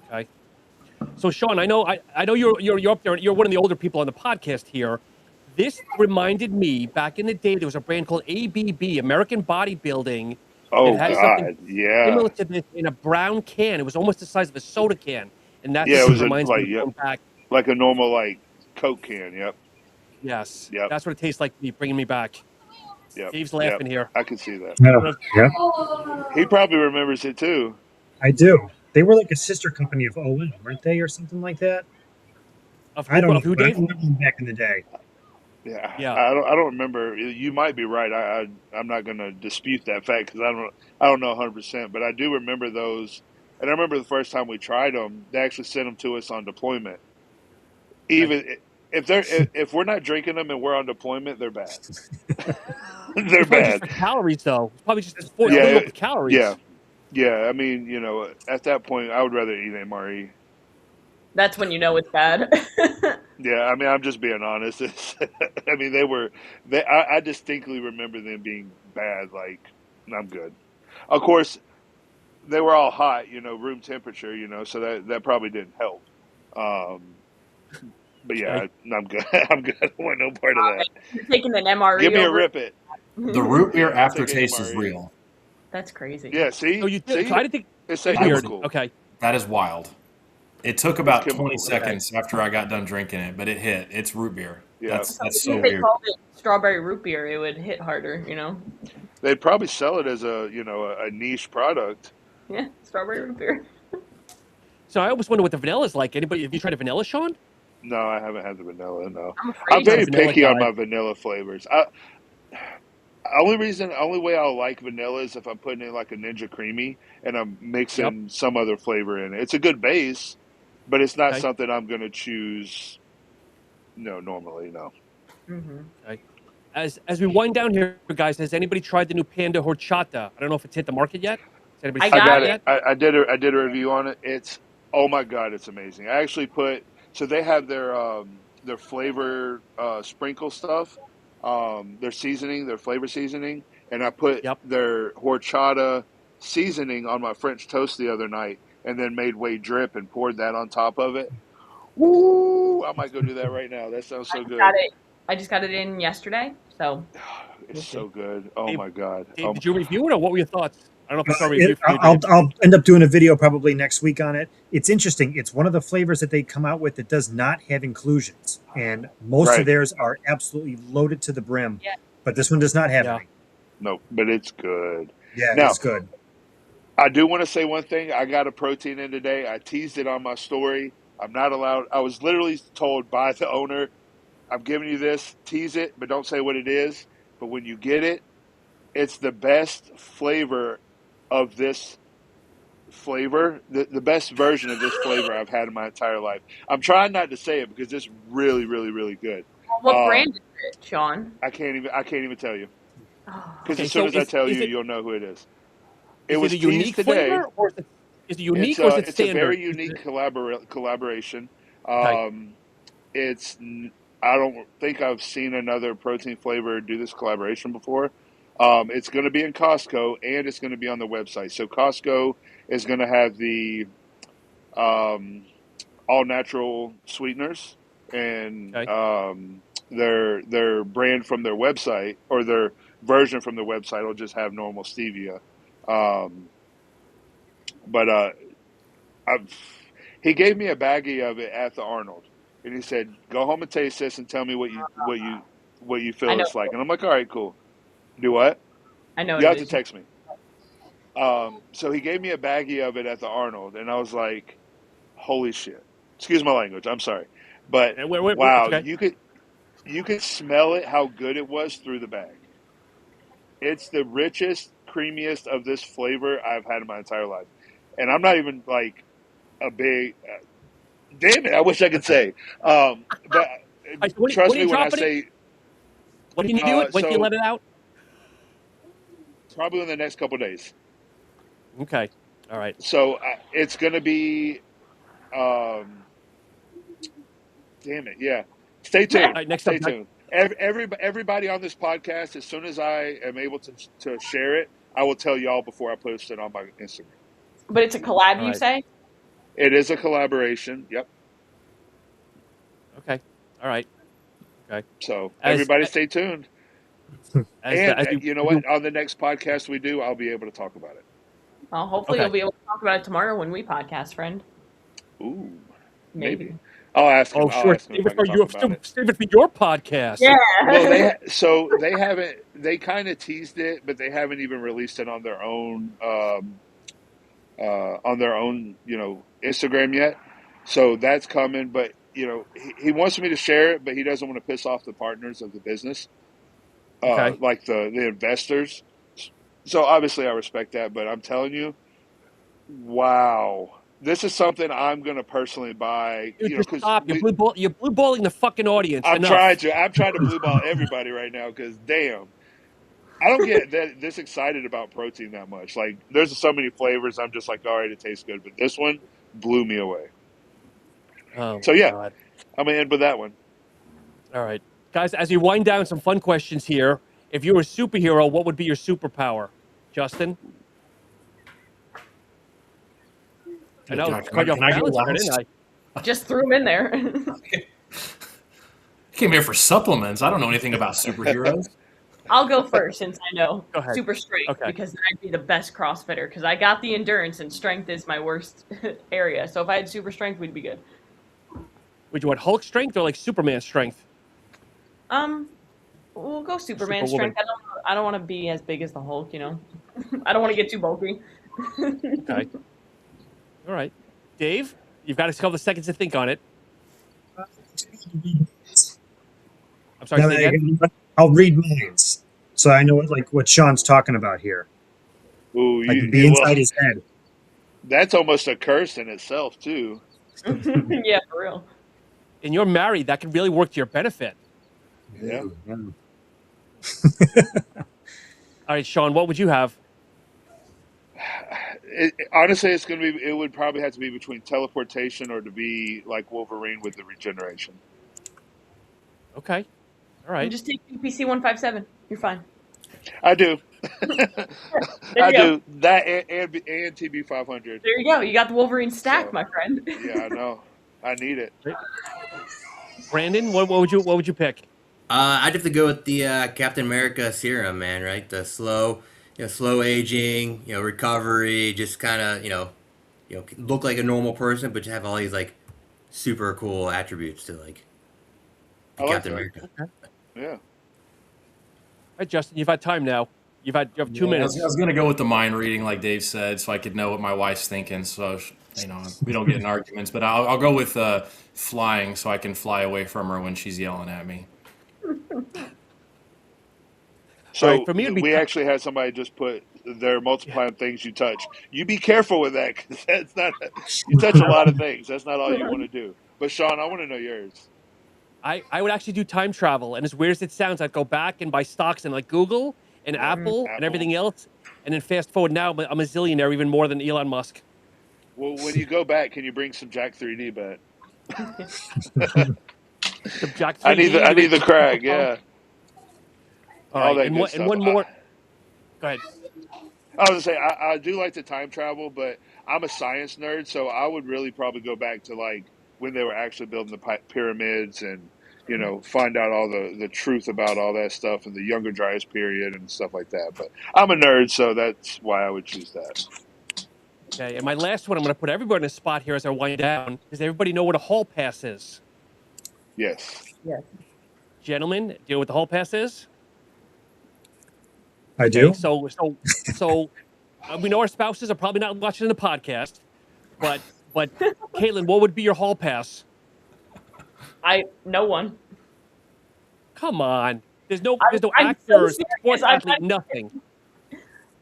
Okay. So Sean, I know you're up there. You're one of the older people on the podcast here. This reminded me back in the day. There was a brand called ABB, American Bodybuilding. Oh that had God, something yeah. similar to this in a brown can. It was almost the size of a soda can, and that's it what was reminds me of going back. Like a normal Coke can. Yep. Yes. Yep. That's what it tastes like to me, bringing me back. Yep. Dave's laughing here. I can see that. Yeah. He probably remembers it too. I do. They were like a sister company of OM, weren't they, or something like that? I don't know. Who, I Dave? remember them back in the day. Yeah. Yeah. I don't remember. You might be right. I'm not going to dispute that fact because I don't know 100%, but I do remember those. And I remember the first time we tried them, they actually sent them to us on deployment. Even if we're not drinking them and we're on deployment, they're bad. They're bad. Just calories though. It's probably just filling up with calories. Yeah. I mean, at that point, I would rather eat MRE. That's when you know it's bad. Yeah, I mean, I'm just being honest. I mean, I distinctly remember them being bad. Like, I'm good. Of course, they were all hot, room temperature, so that probably didn't help. But yeah, I'm good. I'm good. I don't want no part of that. You're taking an MRE. Give me a rip it. The root beer aftertaste is real. That's crazy. Yeah, see? So I didn't think it's weird. cool. Okay. That is wild. It took about 20 seconds after I got done drinking it, but it hit. It's root beer. Yeah. That's so if weird. they called it strawberry root beer, it would hit harder, They'd probably sell it as a niche product. Yeah, strawberry root beer. So I always wonder what the vanilla is like. Have you tried a vanilla, Sean? No, I haven't had the vanilla, no. I'm very picky on my vanilla flavors. Only way I'll like vanilla is if I'm putting in like a Ninja Creamy and I'm mixing some other flavor in it. It's a good base, but it's not something I'm going to choose. No, normally, no. Mm-hmm. Okay. As we wind down here, guys, has anybody tried the new Panda Horchata? I don't know if it's hit the market yet. Has anybody I got it. I did a review on it. It's oh my God, it's amazing. I actually so they have their flavor sprinkle stuff. Their seasoning, their flavor seasoning, and I put their horchata seasoning on my French toast the other night, and then made whey drip and poured that on top of it. Woo! I might go do that right now. That sounds so good. I just got it in yesterday, so it's so good. Oh my God! Dave, did you review it, or what were your thoughts? I don't know if I saw a review. I'll end up doing a video probably next week on it. It's interesting. It's one of the flavors that they come out with that does not have inclusions, and most of theirs are absolutely loaded to the brim. Yeah. But this one does not have any. No, but it's good. Yeah, now, it's good. I do want to say one thing. I got a protein in today. I teased it on my story. I'm not allowed. I was literally told by the owner, I'm giving you this, tease it, but don't say what it is. But when you get it, it's the best flavor of this flavor, the best version of this flavor I've had in my entire life. I'm trying not to say it because it's really, really, really good. What brand is it, Sean? I can't even tell you. Because Okay, as soon as I tell you, you'll know who it is. It was a unique today. flavor, or is Is it unique or is it It's a standard? very unique collaboration. Okay. It's I don't think I've seen another protein flavor do this collaboration before. It's going to be in Costco and it's going to be on the website. So Costco is going to have the all natural sweeteners and Okay. their brand from their website or their version from their website will just have normal stevia. But he gave me a baggie of it at the Arnold, and he said, "Go home and taste this and tell me what you I feel know. it's like." And I'm like, "All right, cool." Do what? I know what You it have to is. text me. So he gave me a baggie of it at the Arnold, and I was like, "Holy shit!" Excuse my language. I'm sorry, but And it's wow, okay. you could smell it how good it was through the bag. It's the richest, creamiest of this flavor I've had in my entire life, and I'm not even like a big. Damn it! I wish I could say, but When trust are me you when I dropping it? say. When can you do it? When can you So let it out? probably in the next couple of days. Okay. All right. So it's going to be. Damn it! Yeah, stay All tuned. right. Next up, Stay tuned. Everybody on this podcast, as soon as I am able to share it, I will tell y'all before I post it on my Instagram. But it's a collab, all you right. say? It is a collaboration. Yep. Okay. All right. Okay. So As everybody, stay tuned. as And you you know what? On the next podcast we do, I'll be able to talk about it. Well, hopefully okay. you'll be able to talk about it tomorrow when we podcast, friend. Ooh, Maybe. maybe. I'll ask him. Oh, I'll sure. ask him if I can talk about it. Save it for your podcast. Yeah. Well, they haven't. They kind of teased it, but they haven't even released it on their own. Instagram yet. So that's coming. But he wants me to share it, but he doesn't want to piss off the partners of the business, Okay. like the investors. So obviously I respect that, but I'm telling you, wow, this is something I'm going to personally buy. Dude, just Because stop. You're blue balling the fucking audience. I'm trying Enough. to. I'm trying to blue ball everybody right now because damn, I don't get this excited about protein that much. Like, there's so many flavors. I'm just like, all right, it tastes good, but this one blew me away. Oh So my yeah, God. I'm gonna end with that one. All right, guys. As we wind down, some fun questions here. If you were a superhero, what would be your superpower, Justin? I know. God, Caught you off can I go balance there, last? didn't I? Just threw him in there. I came here for supplements. I don't know anything about superheroes. I'll go first since I know Go ahead. super strength Okay. because then I'd be the best CrossFitter because I got the endurance and strength is my worst area. So if I had super strength, we'd be good. Would you want Hulk strength or like Superman strength? We'll go Superman Superwoman. strength. I don't want to be as big as the Hulk, I don't want to get too bulky. Okay. All right, Dave. You've got a couple of seconds to think on it. I'm sorry. Say again. I'll read minds, so I know what Sean's talking about here. Ooh, I can be inside his head. That's almost a curse in itself, too. Yeah, for real. And you're married. That could really work to your benefit. Yeah. All right, Sean. What would you have? Honestly, it would probably have to be between teleportation or to be like Wolverine with the regeneration. Okay. All right. Just take UPC 157. You're fine. I do. I go. do that and TB 500. There you go. You got the Wolverine stack, So, my friend. Yeah, I know. I need it. Brandon, what would you pick? I'd have to go with the Captain America serum, man. Right, the slow aging, recovery, just kind of, look like a normal person, but just have all these like super cool attributes to like I like Captain that. America. Okay. Yeah. All right, Justin, you've had time now. You have 2 minutes. I was gonna go with the mind reading, like Dave said, so I could know what my wife's thinking. So we don't get in arguments. But I'll go with flying, so I can fly away from her when she's yelling at me. So All right, for me, it'd be we actually had somebody just put they're multiplying things you touch. You be careful with that because that's not you touch a lot of things. That's not all you want to do. But Sean, I want to know yours. I would actually do time travel, and as weird as it sounds, I'd go back and buy stocks in like Google and Apple and everything else, and then fast forward now, I'm a zillionaire, even more than Elon Musk. Well, when you go back, can you bring some Jack 3D back? The Jack I need 3D. the crack. Yeah, All all right, that good and stuff. one more. Go ahead. I was gonna say I do like to time travel, but I'm a science nerd, so I would really probably go back to like when they were actually building the pyramids and find out all the truth about all that stuff in the Younger Dryas period and stuff like that. But I'm a nerd, so that's why I would choose that. Okay, and my last one, I'm going to put everybody in a spot here as I wind down. Does everybody know what a hall pass is? Yes. Yes. Gentlemen, do you know what the hall pass is? I do. Okay, so we know our spouses are probably not watching the podcast, but Caitlin, what would be your hall pass? No one. Come on, there's no I'm actor, so sports serious. athlete, nothing.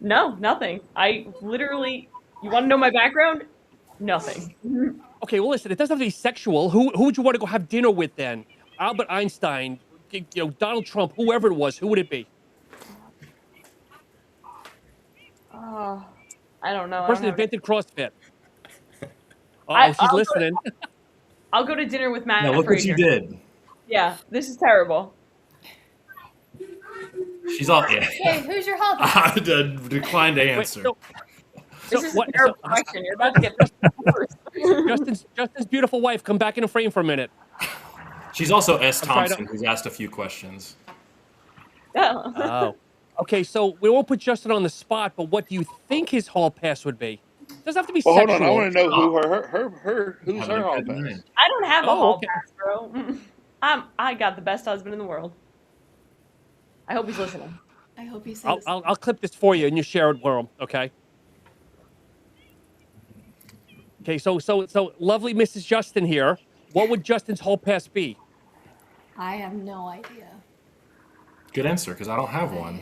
No, nothing. I literally. You want to know my background? Nothing. Okay, well listen, it doesn't have to be sexual. Who would you want to go have dinner with then? Albert Einstein, Donald Trump, whoever it was, who would it be? I don't know. The person that invented CrossFit. I'll She's listening. I'll go to dinner with Matt Now look Frazier. what you did. Yeah, this is terrible. She's all. Yeah. Hey, who's your hall I declined to answer. This is a terrible question. You're about to get worse. Justin's beautiful wife, come back in a frame for a minute. She's also S. Thompson, who's asked a few questions. Oh. Okay, so we won't put Justin on the spot, but what do you think his hall pass would be? It doesn't have to be Well, sexual. hold on. I want to know who's her hall pass. I don't have a hall pass, bro. I got the best husband in the world. I hope he's listening. I hope he says. I'll clip this for you and you share it with him, okay? Okay, so lovely Mrs. Justin here. What would Justin's hall pass be? I have no idea. Good answer, because I don't have one.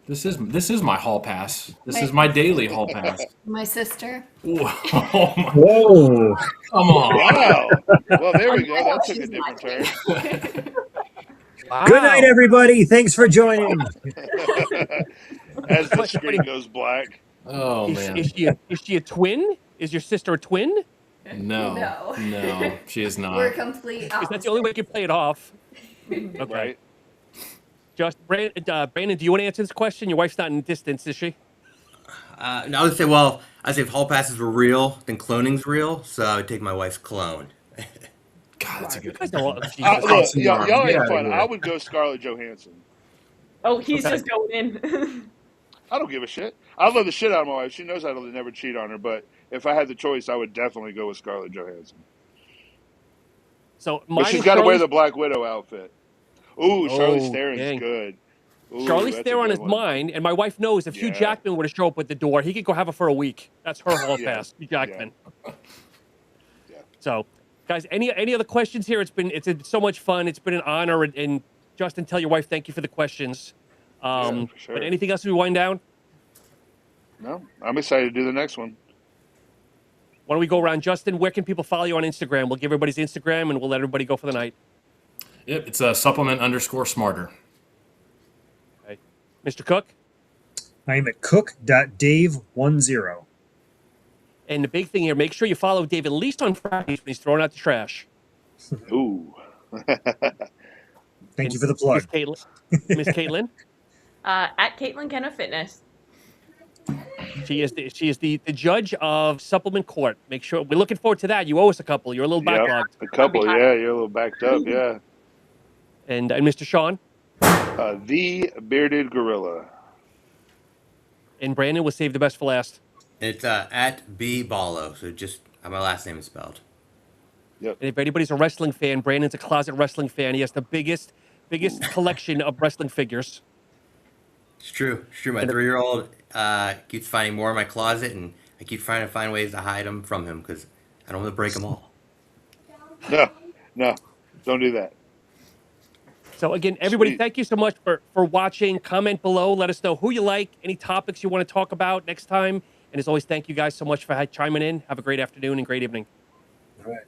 This is my hall pass. This is my daily hall pass. My sister. Whoa! Whoa! Come on! Wow. Well, there we go. That took a different turn. Wow. Good night, everybody. Thanks for joining. As the screen goes black. Oh man! Is she a twin? Is your sister a twin? No, she is not. We're complete. Because that's the only way you can play it off. Okay. Right. Just Brandon, do you want to answer this question? Your wife's not in distance, is she? No, I would say, well, I'd say if hall passes were real, then cloning's real, so I would take my wife's clone. God, that's a good Look, y'all ain't fun. I would go Scarlett Johansson. Oh, he's just going in. I don't give a shit. I love the shit out of my wife. She knows I'd never cheat on her, but if I had the choice, I would definitely go with Scarlett Johansson. So but she's got to wear the Black Widow outfit. Ooh, Charlize Theron's good. Ooh, Charlize Theron is mine, and my wife knows if Hugh Jackman were to show up at the door, he could go have it for a week. That's her hall pass, Hugh Jackman. Yeah. So, guys, any other questions here? It's been so much fun. It's been an honor, and Justin, tell your wife thank you for the questions. For sure. But anything else we wind down? No, I'm excited to do the next one. Why don't we go around? Justin, where can people follow you on Instagram? We'll give everybody's Instagram, and we'll let everybody go for the night. Yep, it's a supplement_smarter. Okay. Mr. Cook? I am at cook.dave10. And the big thing here, make sure you follow Dave at least on Fridays when he's throwing out the trash. Ooh. Thank you for the plug. Miss Caitlin? At Caitlin Kenna Fitness. She is the judge of supplement court. Make sure we're looking forward to that. You owe us a couple. You're a little backlogged. A couple, yeah. You're a little backed up, yeah. And Mr. Sean? The Bearded Gorilla. And Brandon, we'll save the best for last. It's at B Ballo, so just how my last name is spelled. Yep. And if anybody's a wrestling fan, Brandon's a closet wrestling fan. He has the biggest collection of wrestling figures. It's true. My 3-year-old keeps finding more in my closet, and I keep trying to find ways to hide them from him because I don't want to break them all. No, don't do that. So again, everybody, Thank you so much for watching. Comment below. Let us know who you like, any topics you want to talk about next time. And as always, thank you guys so much for chiming in. Have a great afternoon and great evening. All right.